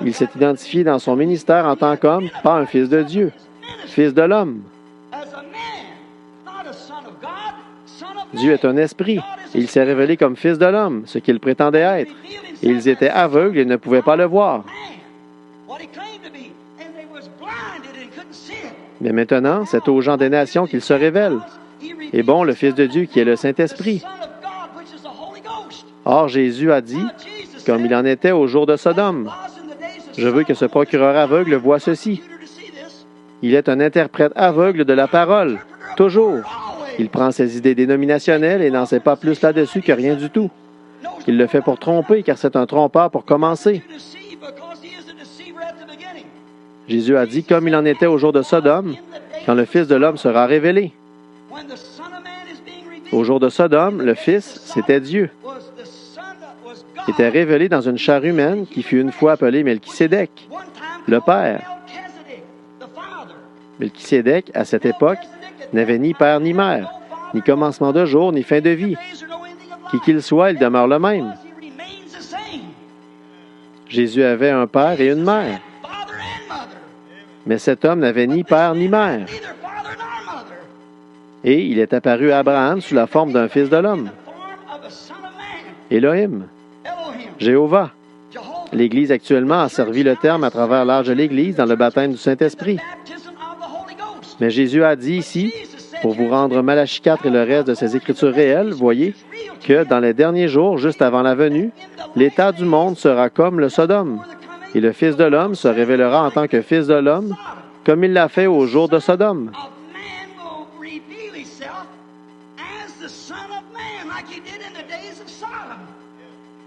il s'est identifié dans son ministère en tant qu'homme, pas un fils de Dieu, fils de l'homme. Dieu est un esprit, et il s'est révélé comme fils de l'homme, ce qu'il prétendait être. Et ils étaient aveugles et ne pouvaient pas le voir. Mais maintenant, c'est aux gens des nations qu'il se révèle. Et bon, le Fils de Dieu qui est le Saint-Esprit. Or, Jésus a dit, comme il en était au jour de Sodome. Je veux que ce procureur aveugle voie ceci. Il est un interprète aveugle de la parole, toujours. Il prend ses idées dénominationnelles et n'en sait pas plus là-dessus que rien du tout. Il le fait pour tromper, car c'est un trompeur pour commencer. Jésus a dit, comme il en était au jour de Sodome, quand le Fils de l'homme sera révélé. Au jour de Sodome, le Fils, c'était Dieu. Il était révélé dans une chair humaine qui fut une fois appelée Melchisédek, le Père. Melchisédek, à cette époque, n'avait ni père ni mère, ni commencement de jour, ni fin de vie. Qui qu'il soit, il demeure le même. Jésus avait un père et une mère. Mais cet homme n'avait ni père ni mère. Et il est apparu à Abraham sous la forme d'un fils de l'homme. Elohim. Jéhovah. L'Église actuellement a servi le terme à travers l'âge de l'Église dans le baptême du Saint-Esprit. Mais Jésus a dit ici, pour vous rendre Malachie 4 et le reste de ses Écritures réelles, voyez, que dans les derniers jours, juste avant la venue, l'état du monde sera comme le Sodome, et le Fils de l'homme se révélera en tant que Fils de l'homme, comme il l'a fait au jour de Sodome.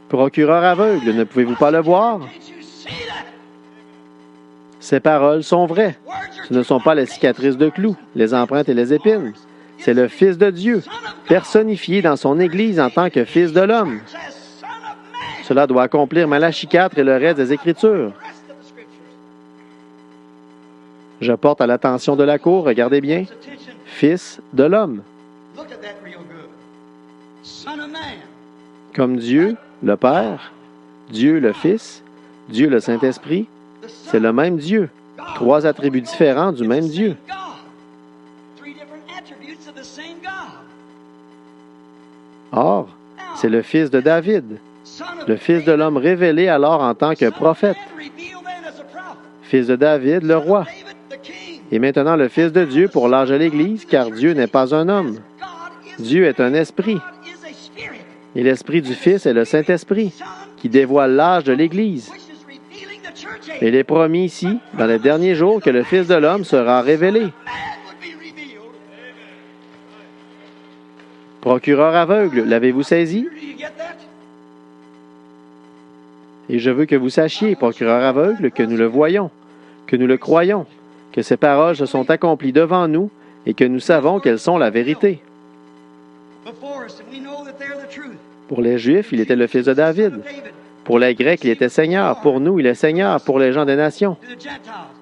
Procureur aveugle, ne pouvez-vous pas le voir? Ces paroles sont vraies. Ce ne sont pas les cicatrices de clous, les empreintes et les épines. C'est le Fils de Dieu, personnifié dans son Église en tant que Fils de l'homme. Cela doit accomplir Malachie 4 et le reste des Écritures. Je porte à l'attention de la cour, regardez bien, Fils de l'homme. Comme Dieu, le Père, Dieu, le Fils, Dieu, le Saint-Esprit, c'est le même Dieu. Trois attributs différents du même Dieu. Or, c'est le fils de David, le fils de l'homme révélé alors en tant que prophète. Fils de David, le roi. Et maintenant le Fils de Dieu pour l'âge de l'Église, car Dieu n'est pas un homme. Dieu est un esprit. Et l'esprit du Fils est le Saint-Esprit, qui dévoile l'âge de l'Église. Il est promis ici, dans les derniers jours, que le Fils de l'homme sera révélé. Procureur aveugle, l'avez-vous saisi? Et je veux que vous sachiez, procureur aveugle, que nous le voyons, que nous le croyons, que ces paroles se sont accomplies devant nous et que nous savons qu'elles sont la vérité. Pour les Juifs, il était le fils de David. Pour les Grecs, il était Seigneur. Pour nous, il est Seigneur pour les gens des nations.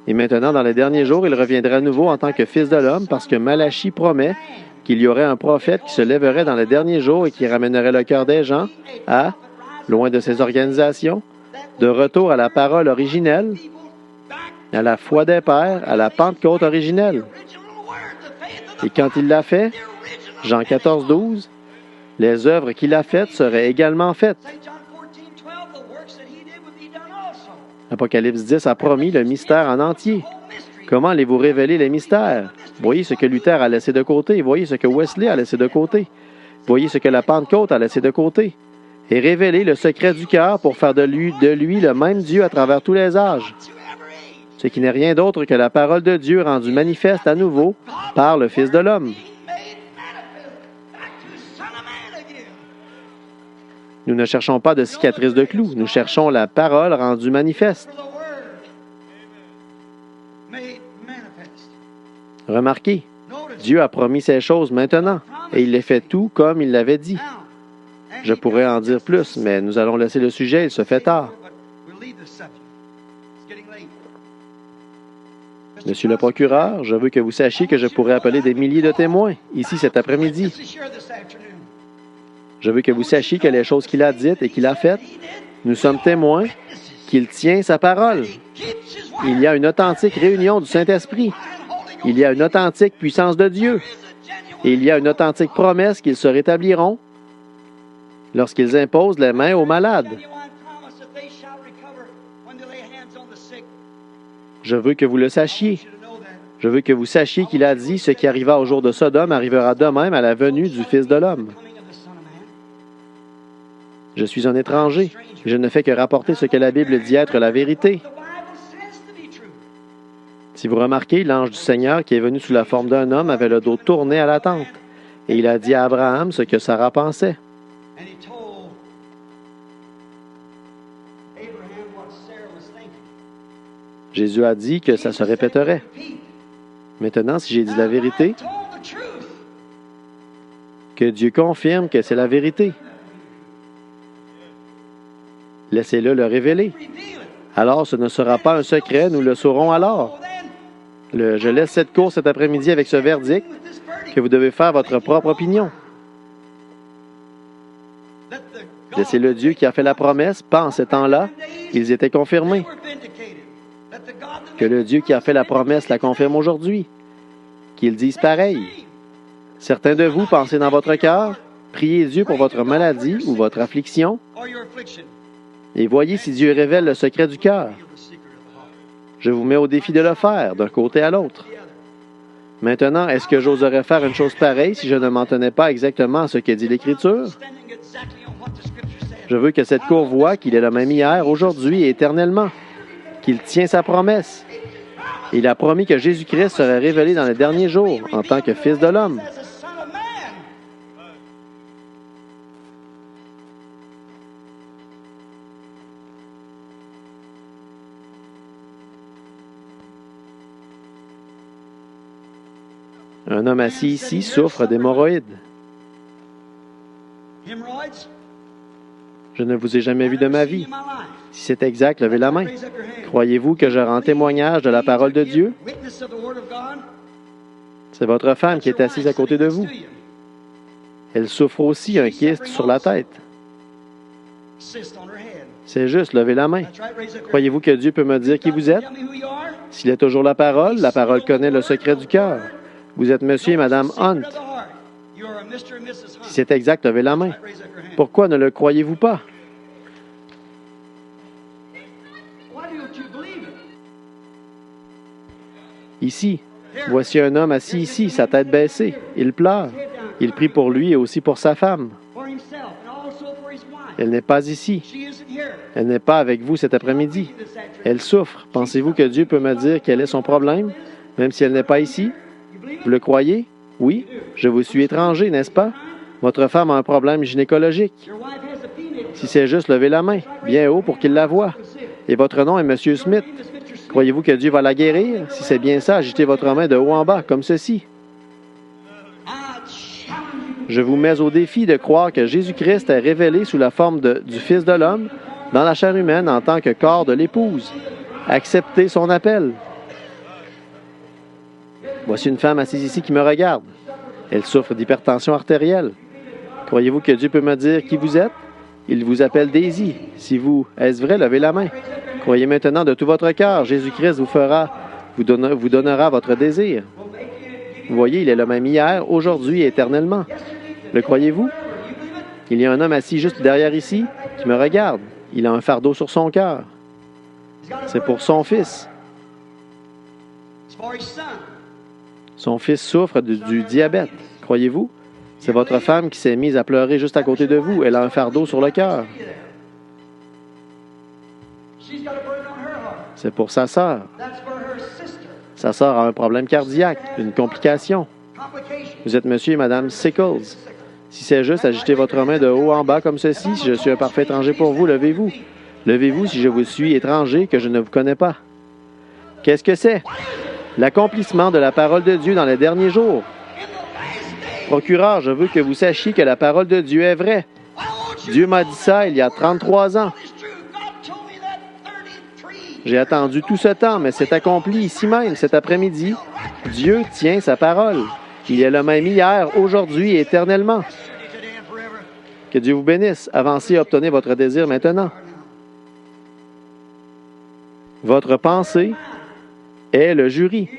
Et maintenant, dans les derniers jours, il reviendra à nouveau en tant que Fils de l'homme parce que Malachie promet qu'il y aurait un prophète qui se lèverait dans les derniers jours et qui ramènerait le cœur des gens à, loin de ces organisations, de retour à la parole originelle, à la foi des pères, à la Pentecôte originelle. Et quand il l'a fait, Jean 14, 12, les œuvres qu'il a faites seraient également faites. Apocalypse 10 a promis le mystère en entier. Comment allez-vous révéler les mystères? Voyez ce que Luther a laissé de côté. Voyez ce que Wesley a laissé de côté. Voyez ce que la Pentecôte a laissé de côté. Et révéler le secret du cœur pour faire de lui le même Dieu à travers tous les âges. ce qui n'est rien d'autre que la parole de Dieu rendue manifeste à nouveau par le Fils de l'homme. Nous ne cherchons pas de cicatrices de clous, nous cherchons la parole rendue manifeste. Remarquez, Dieu a promis ces choses maintenant, et il les fait tout comme il l'avait dit. Je pourrais en dire plus, mais nous allons laisser le sujet, il se fait tard. Monsieur le procureur, je veux que vous sachiez que je pourrais appeler des milliers de témoins, ici cet après-midi. Je veux que vous sachiez que les choses qu'il a dites et qu'il a faites, nous sommes témoins qu'il tient sa parole. Il y a une authentique réunion du Saint-Esprit. Il y a une authentique puissance de Dieu. Et il y a une authentique promesse qu'ils se rétabliront lorsqu'ils imposent les mains aux malades. Je veux que vous le sachiez. Je veux que vous sachiez qu'il a dit ce qui arriva au jour de Sodome arrivera de même à la venue du Fils de l'homme. Je suis un étranger. Je ne fais que rapporter ce que la Bible dit être la vérité. Si vous remarquez, l'ange du Seigneur, qui est venu sous la forme d'un homme, avait le dos tourné à la tente. Et il a dit à Abraham ce que Sarah pensait. Jésus a dit que ça se répéterait. Maintenant, si j'ai dit la vérité, que Dieu confirme que c'est la vérité. Laissez-le le révéler. Alors, ce ne sera pas un secret, nous le saurons alors. Je laisse cette course cet après-midi avec ce verdict que vous devez faire votre propre opinion. Laissez le Dieu qui a fait la promesse, pas en ce temps-là, ils étaient confirmés. Que le Dieu qui a fait la promesse la confirme aujourd'hui. Qu'ils disent pareil. Certains de vous pensez dans votre cœur, priez Dieu pour votre maladie ou votre affliction, et voyez si Dieu révèle le secret du cœur. Je vous mets au défi de le faire, d'un côté à l'autre. Maintenant, est-ce que j'oserais faire une chose pareille si je ne m'en tenais pas exactement à ce que dit l'Écriture? Je veux que cette cour voie qu'il est le même hier, aujourd'hui et éternellement, qu'il tient sa promesse. Il a promis que Jésus-Christ serait révélé dans les derniers jours en tant que Fils de l'homme. Un homme assis ici souffre d'hémorroïdes. Je ne vous ai jamais vu de ma vie. Si c'est exact, levez la main. Croyez-vous que je rends témoignage de la parole de Dieu? C'est votre femme qui est assise à côté de vous. Elle souffre aussi un kyste sur la tête. C'est juste, levez la main. Croyez-vous que Dieu peut me dire qui vous êtes? S'il est toujours la parole connaît le secret du cœur. Vous êtes monsieur et madame Hunt. Si c'est exact, levez la main. Pourquoi ne le croyez-vous pas? Ici, voici un homme assis ici, sa tête baissée. Il pleure. Il prie pour lui et aussi pour sa femme. Elle n'est pas ici. Elle n'est pas avec vous cet après-midi. Elle souffre. Pensez-vous que Dieu peut me dire quel est son problème, même si elle n'est pas ici? Vous le croyez? Oui. Je vous suis étranger, n'est-ce pas? Votre femme a un problème gynécologique. Si c'est juste, levez la main, bien haut pour qu'il la voie. Et votre nom est M. Smith. Croyez-vous que Dieu va la guérir? Si c'est bien ça, agitez votre main de haut en bas, comme ceci. Je vous mets au défi de croire que Jésus-Christ est révélé sous la forme du Fils de l'homme, dans la chair humaine en tant que corps de l'épouse. Acceptez son appel. Voici une femme assise ici qui me regarde. Elle souffre d'hypertension artérielle. Croyez-vous que Dieu peut me dire qui vous êtes? Il vous appelle Daisy. Si est-ce vrai, levez la main. Croyez maintenant de tout votre cœur, Jésus-Christ vous donnera votre désir. Vous voyez, il est le même hier, aujourd'hui et éternellement. Le croyez-vous? Il y a un homme assis juste derrière ici qui me regarde. Il a un fardeau sur son cœur. C'est pour son fils. Son fils souffre du diabète. Croyez-vous? C'est votre femme qui s'est mise à pleurer juste à côté de vous. Elle a un fardeau sur le cœur. C'est pour sa sœur. Sa sœur a un problème cardiaque, une complication. Vous êtes monsieur et madame Sickles. Si c'est juste, agitez votre main de haut en bas comme ceci. Si je suis un parfait étranger pour vous, levez-vous. Levez-vous si je vous suis étranger, que je ne vous connais pas. Qu'est-ce que c'est? L'accomplissement de la parole de Dieu dans les derniers jours. Procureur, je veux que vous sachiez que la parole de Dieu est vraie. Dieu m'a dit ça il y a 33 ans. J'ai attendu tout ce temps, mais c'est accompli ici même, cet après-midi. Dieu tient sa parole. Il est le même hier, aujourd'hui et éternellement. Que Dieu vous bénisse. Avancez et obtenez votre désir maintenant. Votre pensée est le jury.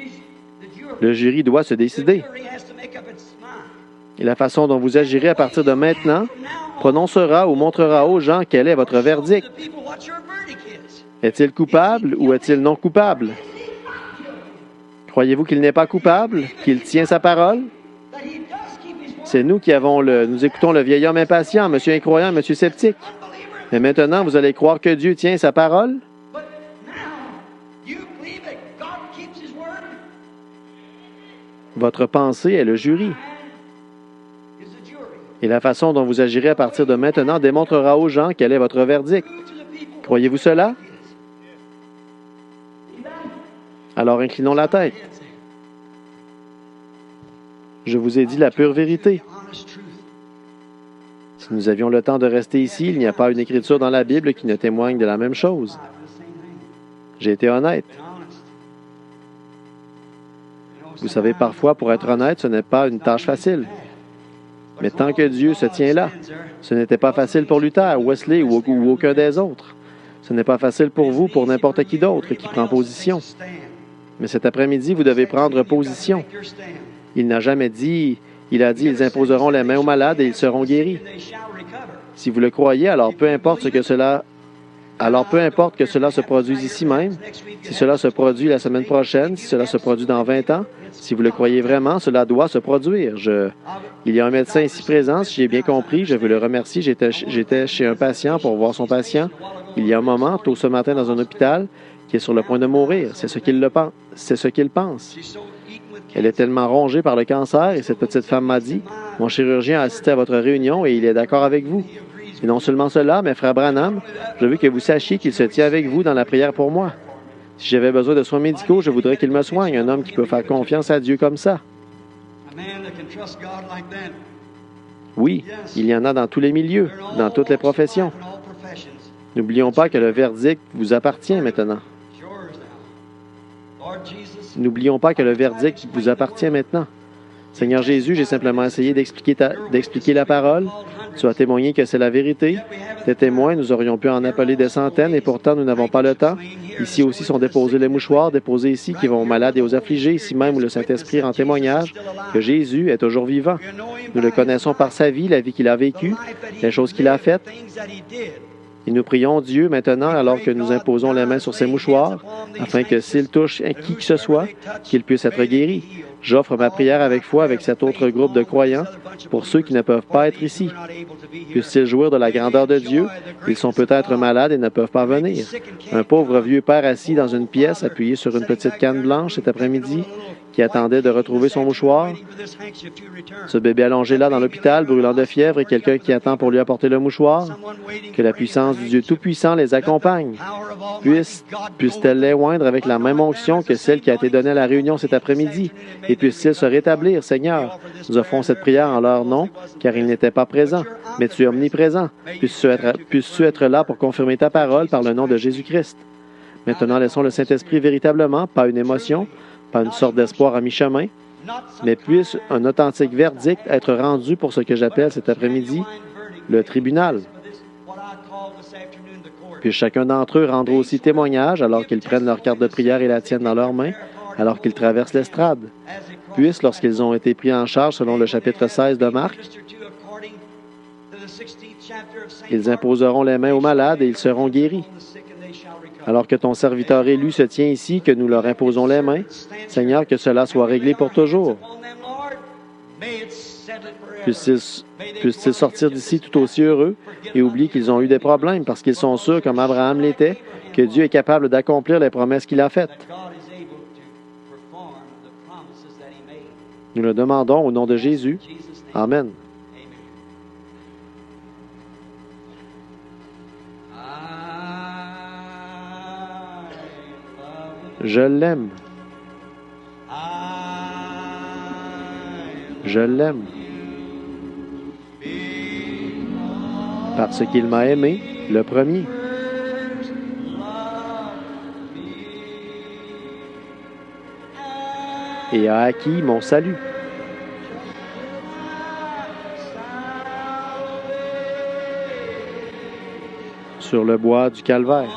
Le jury doit se décider. Et la façon dont vous agirez à partir de maintenant prononcera ou montrera aux gens quel est votre verdict. Est-il coupable ou est-il non coupable? Croyez-vous qu'il n'est pas coupable, qu'il tient sa parole? C'est nous qui nous écoutons le vieil homme impatient, monsieur incroyant, monsieur sceptique. Mais maintenant, vous allez croire que Dieu tient sa parole? Votre pensée est le jury. Et la façon dont vous agirez à partir de maintenant démontrera aux gens quel est votre verdict. Croyez-vous cela? Alors inclinons la tête. Je vous ai dit la pure vérité. Si nous avions le temps de rester ici, il n'y a pas une écriture dans la Bible qui ne témoigne de la même chose. J'ai été honnête. Vous savez, parfois, pour être honnête, ce n'est pas une tâche facile. Mais tant que Dieu se tient là, ce n'était pas facile pour Luther, Wesley ou aucun des autres. Ce n'est pas facile pour vous, pour n'importe qui d'autre qui prend position. Mais cet après-midi, vous devez prendre position. Il n'a jamais dit, il a dit, ils imposeront les mains aux malades et ils seront guéris. Si vous le croyez, alors peu importe que cela se produise ici même, si cela se produit la semaine prochaine, si cela se produit dans 20 ans, si vous le croyez vraiment, cela doit se produire. Il y a un médecin ici présent, si j'ai bien compris, je veux le remercier. J'étais chez un patient pour voir son patient il y a un moment, tôt ce matin dans un hôpital, qui est sur le point de mourir. C'est ce qu'il pense. Elle est tellement rongée par le cancer et cette petite femme m'a dit, « Mon chirurgien a assisté à votre réunion et il est d'accord avec vous. » Et non seulement cela, mais frère Branham, je veux que vous sachiez qu'il se tient avec vous dans la prière pour moi. Si j'avais besoin de soins médicaux, je voudrais qu'il me soigne, un homme qui peut faire confiance à Dieu comme ça. Oui, il y en a dans tous les milieux, dans toutes les professions. N'oublions pas que le verdict vous appartient maintenant. N'oublions pas que le verdict vous appartient maintenant. Seigneur Jésus, j'ai simplement essayé d'expliquer la parole. Tu as témoigné que c'est la vérité. Tes témoins, nous aurions pu en appeler des centaines et pourtant nous n'avons pas le temps. Ici aussi sont déposés les mouchoirs, déposés ici qui vont aux malades et aux affligés, ici même où le Saint-Esprit rend témoignage que Jésus est toujours vivant. Nous le connaissons par sa vie, la vie qu'il a vécue, les choses qu'il a faites. Et nous prions Dieu maintenant alors que nous imposons les mains sur ces mouchoirs, afin que s'il touche qui que ce soit, qu'il puisse être guéri. J'offre ma prière avec foi avec cet autre groupe de croyants pour ceux qui ne peuvent pas être ici. Puissent-ils jouir de la grandeur de Dieu? Ils sont peut-être malades et ne peuvent pas venir. Un pauvre vieux père assis dans une pièce, appuyé sur une petite canne blanche cet après-midi, qui attendait de retrouver son mouchoir. Ce bébé allongé là dans l'hôpital, brûlant de fièvre, et quelqu'un qui attend pour lui apporter le mouchoir. Que la puissance du Dieu Tout-Puissant les accompagne. Puisse-t-elle les oindre avec la même onction que celle qui a été donnée à la réunion cet après-midi? Et puisse-t-il se rétablir, Seigneur? Nous offrons cette prière en leur nom, car ils n'étaient pas présents. Mais tu es omniprésent. Puisses-tu être là pour confirmer ta parole par le nom de Jésus-Christ. Maintenant, laissons le Saint-Esprit véritablement, pas une émotion, pas une sorte d'espoir à mi-chemin, mais puisse un authentique verdict être rendu pour ce que j'appelle cet après-midi le tribunal. Puis chacun d'entre eux rendre aussi témoignage alors qu'ils prennent leur carte de prière et la tiennent dans leurs mains, alors qu'ils traversent l'estrade. Puissent, lorsqu'ils ont été pris en charge selon le chapitre 16 de Marc, ils imposeront les mains aux malades et ils seront guéris. Alors que ton serviteur élu se tient ici, que nous leur imposons les mains, Seigneur, que cela soit réglé pour toujours. Puissent-ils sortir d'ici tout aussi heureux et oublier qu'ils ont eu des problèmes parce qu'ils sont sûrs, comme Abraham l'était, que Dieu est capable d'accomplir les promesses qu'il a faites. Nous le demandons au nom de Jésus. Amen. Je l'aime. Je l'aime. Parce qu'il m'a aimé, le premier. Et a acquis mon salut. Sur le bois du calvaire.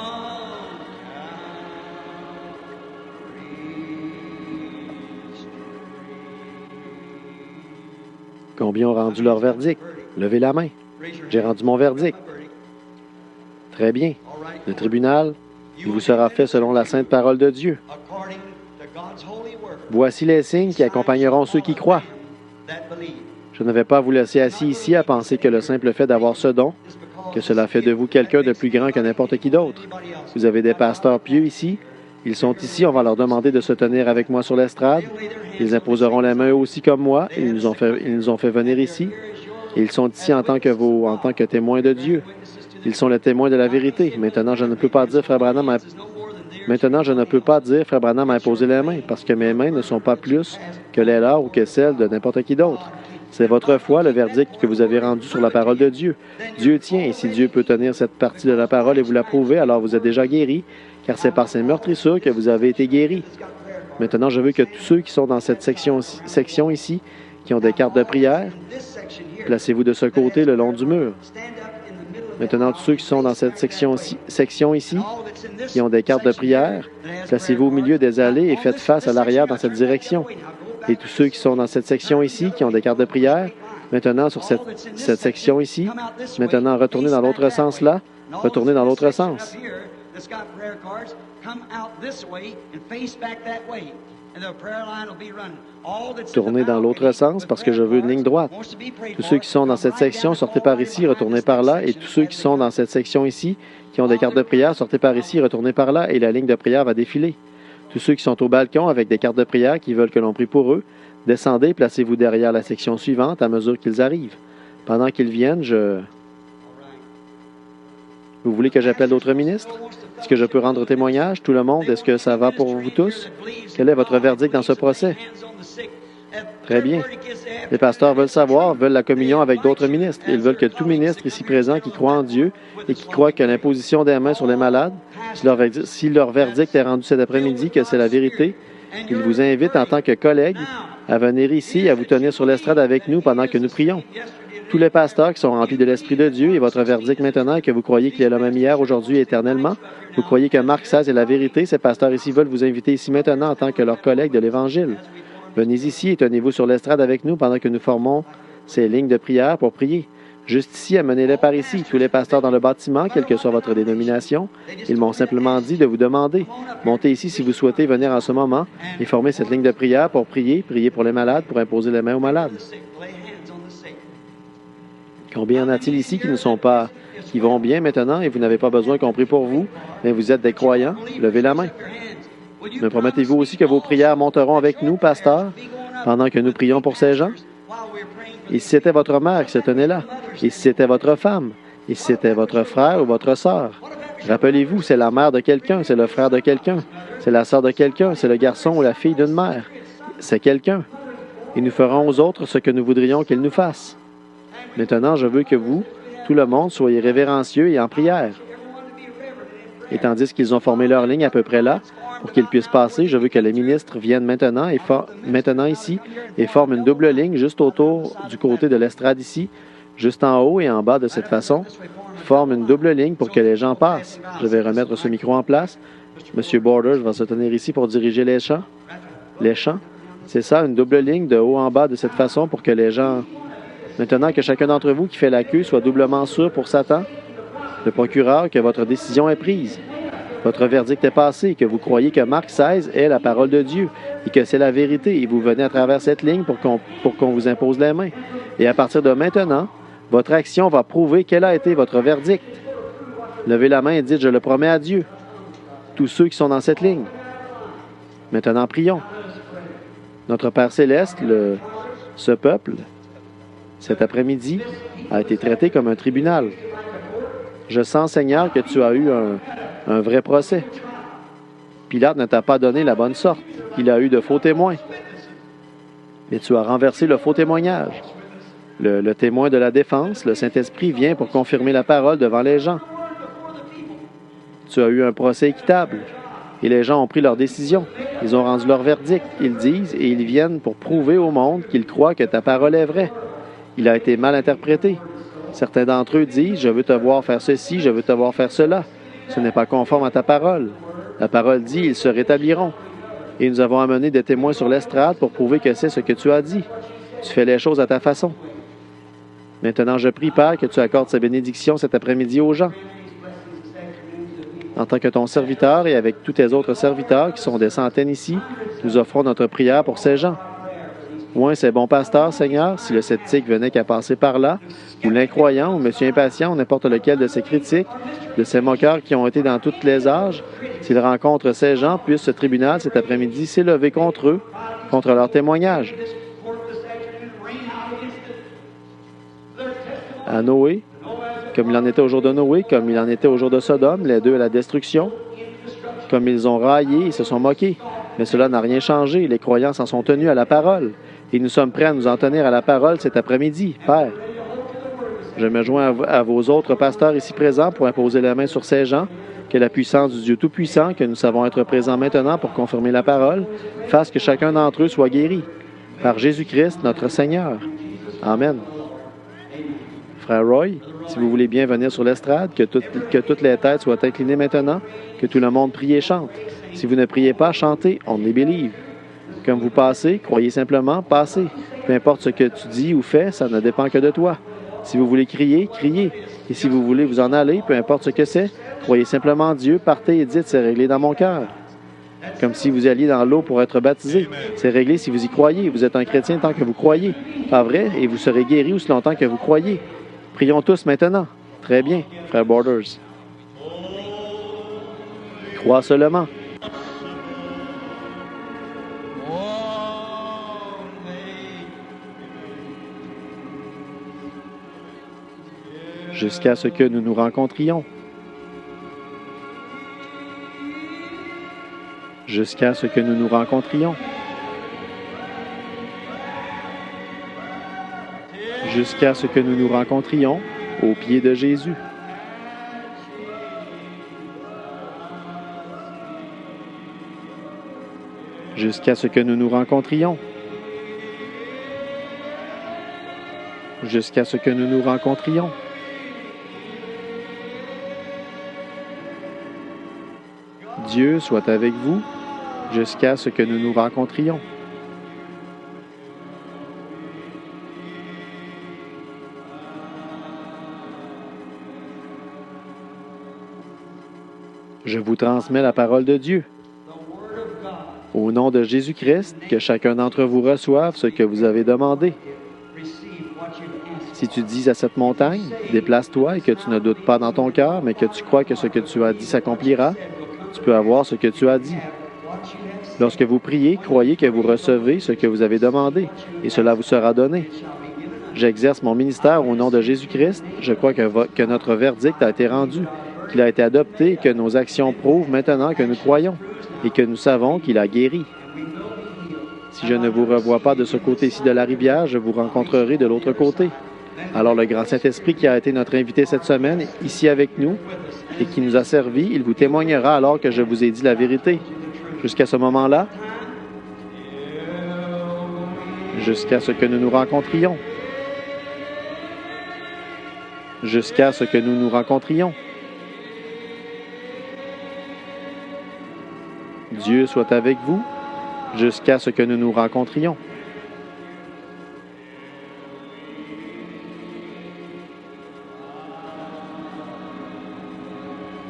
Combien ont rendu leur verdict? Levez la main. J'ai rendu mon verdict. Très bien. Le tribunal, il vous sera fait selon la sainte parole de Dieu. Voici les signes qui accompagneront ceux qui croient. Je ne vais pas vous laisser assis ici à penser que le simple fait d'avoir ce don, que cela fait de vous quelqu'un de plus grand que n'importe qui d'autre. Vous avez des pasteurs pieux ici. Ils sont ici, on va leur demander de se tenir avec moi sur l'estrade. Ils imposeront la main aussi comme moi. Ils nous ont fait venir ici. Et ils sont ici en tant que témoins de Dieu. Ils sont les témoins de la vérité. Maintenant, je ne peux pas dire, Frère Branham a imposé les mains, parce que mes mains ne sont pas plus que les leurs ou que celles de n'importe qui d'autre. C'est votre foi, le verdict que vous avez rendu sur la parole de Dieu. Dieu tient, et si Dieu peut tenir cette partie de la parole et vous la prouver, alors vous êtes déjà guéri, car c'est par ces meurtrissures que vous avez été guéri. Maintenant, je veux que tous ceux qui sont dans cette section ici, qui ont des cartes de prière, placez-vous de ce côté le long du mur. Maintenant, tous ceux qui sont dans cette section ici, qui ont des cartes de prière, placez-vous au milieu des allées et faites face à l'arrière dans cette direction. Et tous ceux qui sont dans cette section ici, qui ont des cartes de prière, maintenant sur cette section ici, maintenant retournez dans l'autre sens là, retournez dans l'autre sens. Tournez dans l'autre sens parce que je veux une ligne droite. Tous ceux qui sont dans cette section, sortez par ici, retournez par là. Et tous ceux qui sont dans cette section ici, qui ont des cartes de prière, sortez par ici, retournez par là. Et la ligne de prière va défiler. Tous ceux qui sont au balcon avec des cartes de prière qui veulent que l'on prie pour eux, descendez, placez-vous derrière la section suivante à mesure qu'ils arrivent. Pendant qu'ils viennent, Vous voulez que j'appelle d'autres ministres? Est-ce que je peux rendre témoignage? Tout le monde, est-ce que ça va pour vous tous? Quel est votre verdict dans ce procès? Très bien. Les pasteurs veulent la communion avec d'autres ministres. Ils veulent que tout ministre ici présent qui croit en Dieu et qui croit que l'imposition des mains sur les malades, si leur verdict est rendu cet après-midi, que c'est la vérité, ils vous invitent en tant que collègues à venir ici et à vous tenir sur l'estrade avec nous pendant que nous prions. Tous les pasteurs qui sont remplis de l'Esprit de Dieu et votre verdict maintenant est que vous croyez qu'il est le même hier, aujourd'hui et éternellement. Vous croyez que Marc 16 est la vérité. Ces pasteurs ici veulent vous inviter ici maintenant en tant que leurs collègues de l'Évangile. Venez ici et tenez-vous sur l'estrade avec nous pendant que nous formons ces lignes de prière pour prier. Juste ici, amenez-les par ici. Tous les pasteurs dans le bâtiment, quelle que soit votre dénomination, ils m'ont simplement dit de vous demander. Montez ici si vous souhaitez venir en ce moment et former cette ligne de prière pour prier pour les malades, pour imposer les mains aux malades. Combien y en a-t-il ici qui vont bien maintenant et vous n'avez pas besoin qu'on prie pour vous, mais vous êtes des croyants? Levez la main. Me promettez-vous aussi que vos prières monteront avec nous, pasteurs, pendant que nous prions pour ces gens? Et si c'était votre mère qui se tenait là? Et si c'était votre femme? Et si c'était votre frère ou votre sœur? Rappelez-vous, c'est la mère de quelqu'un, c'est le frère de quelqu'un, c'est la sœur de quelqu'un, c'est le garçon ou la fille d'une mère. C'est quelqu'un. Et nous ferons aux autres ce que nous voudrions qu'ils nous fassent. Maintenant, je veux que vous, tout le monde, soyez révérencieux et en prière. Et tandis qu'ils ont formé leur ligne à peu près là, pour qu'ils puissent passer, je veux que les ministres viennent maintenant ici et forment une double ligne juste autour du côté de l'estrade ici, juste en haut et en bas de cette façon. Forment une double ligne pour que les gens passent. Je vais remettre ce micro en place. M. Borders va se tenir ici pour diriger les chants. Les chants, c'est ça, une double ligne de haut en bas de cette façon pour que les gens... Maintenant que chacun d'entre vous qui fait la queue soit doublement sûr pour Satan, le procureur, que votre décision est prise. Votre verdict est passé, que vous croyez que Marc 16 est la parole de Dieu et que c'est la vérité. Et vous venez à travers cette ligne pour qu'on vous impose les mains. Et à partir de maintenant, votre action va prouver quel a été votre verdict. Levez la main et dites « Je le promets à Dieu ». tous ceux qui sont dans cette ligne. Maintenant, prions. Notre Père céleste, ce peuple, cet après-midi, a été traité comme un tribunal. Je sens, Seigneur, que tu as eu un vrai procès. Pilate ne t'a pas donné la bonne sorte. Il a eu de faux témoins. Mais tu as renversé le faux témoignage. Le témoin de la défense, le Saint-Esprit, vient pour confirmer la parole devant les gens. Tu as eu un procès équitable. Et les gens ont pris leur décision. Ils ont rendu leur verdict. Ils disent et ils viennent pour prouver au monde qu'ils croient que ta parole est vraie. Il a été mal interprété. Certains d'entre eux disent, je veux te voir faire ceci, je veux te voir faire cela. Ce n'est pas conforme à ta parole. La parole dit, ils se rétabliront. Et nous avons amené des témoins sur l'estrade pour prouver que c'est ce que tu as dit. Tu fais les choses à ta façon. Maintenant, je prie, Père, que tu accordes ces bénédictions cet après-midi aux gens. En tant que ton serviteur et avec tous tes autres serviteurs qui sont des centaines ici, nous offrons notre prière pour ces gens. Ou ces bons pasteurs, Seigneur, si le sceptique venait qu'à passer par là, ou l'incroyant, ou monsieur impatient, ou n'importe lequel de ces critiques, de ces moqueurs qui ont été dans tous les âges, s'ils rencontrent ces gens, puisse ce tribunal cet après-midi s'élever contre eux, contre leur témoignage. À Noé, comme il en était au jour de Noé, comme il en était au jour de Sodome, les deux à la destruction, comme ils ont raillé et se sont moqués. Mais cela n'a rien changé, les croyants s'en sont tenus à la parole. Et nous sommes prêts à nous en tenir à la parole cet après-midi, Père. Je me joins à vos autres pasteurs ici présents pour imposer la main sur ces gens, que la puissance du Dieu Tout-Puissant, que nous savons être présents maintenant pour confirmer la parole, fasse que chacun d'entre eux soit guéri. Par Jésus-Christ, notre Seigneur. Amen. Frère Roy, si vous voulez bien venir sur l'estrade, que toutes les têtes soient inclinées maintenant, que tout le monde prie et chante. Si vous ne priez pas, chantez, on les believe. Comme vous passez, croyez simplement, passez. Peu importe ce que tu dis ou fais, ça ne dépend que de toi. Si vous voulez crier, criez. Et si vous voulez vous en aller, peu importe ce que c'est, croyez simplement en Dieu, partez et dites, c'est réglé dans mon cœur. Comme si vous alliez dans l'eau pour être baptisé. C'est réglé si vous y croyez. Vous êtes un chrétien tant que vous croyez. Pas vrai? Et vous serez guéri aussi longtemps que vous croyez. Prions tous maintenant. Très bien, frère Borders. Crois seulement. Jusqu'à ce que nous nous rencontrions. Jusqu'à ce que nous nous rencontrions. Jusqu'à ce que nous nous rencontrions au pied de Jésus. Jusqu'à ce que nous nous rencontrions. Jusqu'à ce que nous nous rencontrions. Dieu soit avec vous jusqu'à ce que nous nous rencontrions. Je vous transmets la parole de Dieu. Au nom de Jésus-Christ, que chacun d'entre vous reçoive ce que vous avez demandé. Si tu dis à cette montagne, déplace-toi et que tu ne doutes pas dans ton cœur, mais que tu crois que ce que tu as dit s'accomplira, tu peux avoir ce que tu as dit. Lorsque vous priez, croyez que vous recevez ce que vous avez demandé, et cela vous sera donné. J'exerce mon ministère au nom de Jésus-Christ. Je crois que notre verdict a été rendu, qu'il a été adopté et que nos actions prouvent maintenant que nous croyons et que nous savons qu'il a guéri. Si je ne vous revois pas de ce côté-ci de la rivière, je vous rencontrerai de l'autre côté. Alors le grand Saint-Esprit qui a été notre invité cette semaine, ici avec nous, et qui nous a servi, il vous témoignera alors que je vous ai dit la vérité. Jusqu'à ce moment-là, jusqu'à ce que nous nous rencontrions. Jusqu'à ce que nous nous rencontrions. Dieu soit avec vous jusqu'à ce que nous nous rencontrions.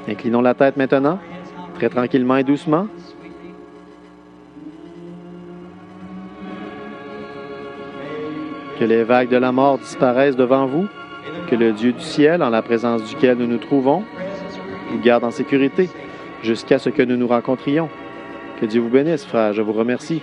Inclinons la tête maintenant, très tranquillement et doucement. Que les vagues de la mort disparaissent devant vous, que le Dieu du ciel, en la présence duquel nous nous trouvons, vous garde en sécurité. jusqu'à ce que nous nous rencontrions. Que Dieu vous bénisse, frère. Je vous remercie.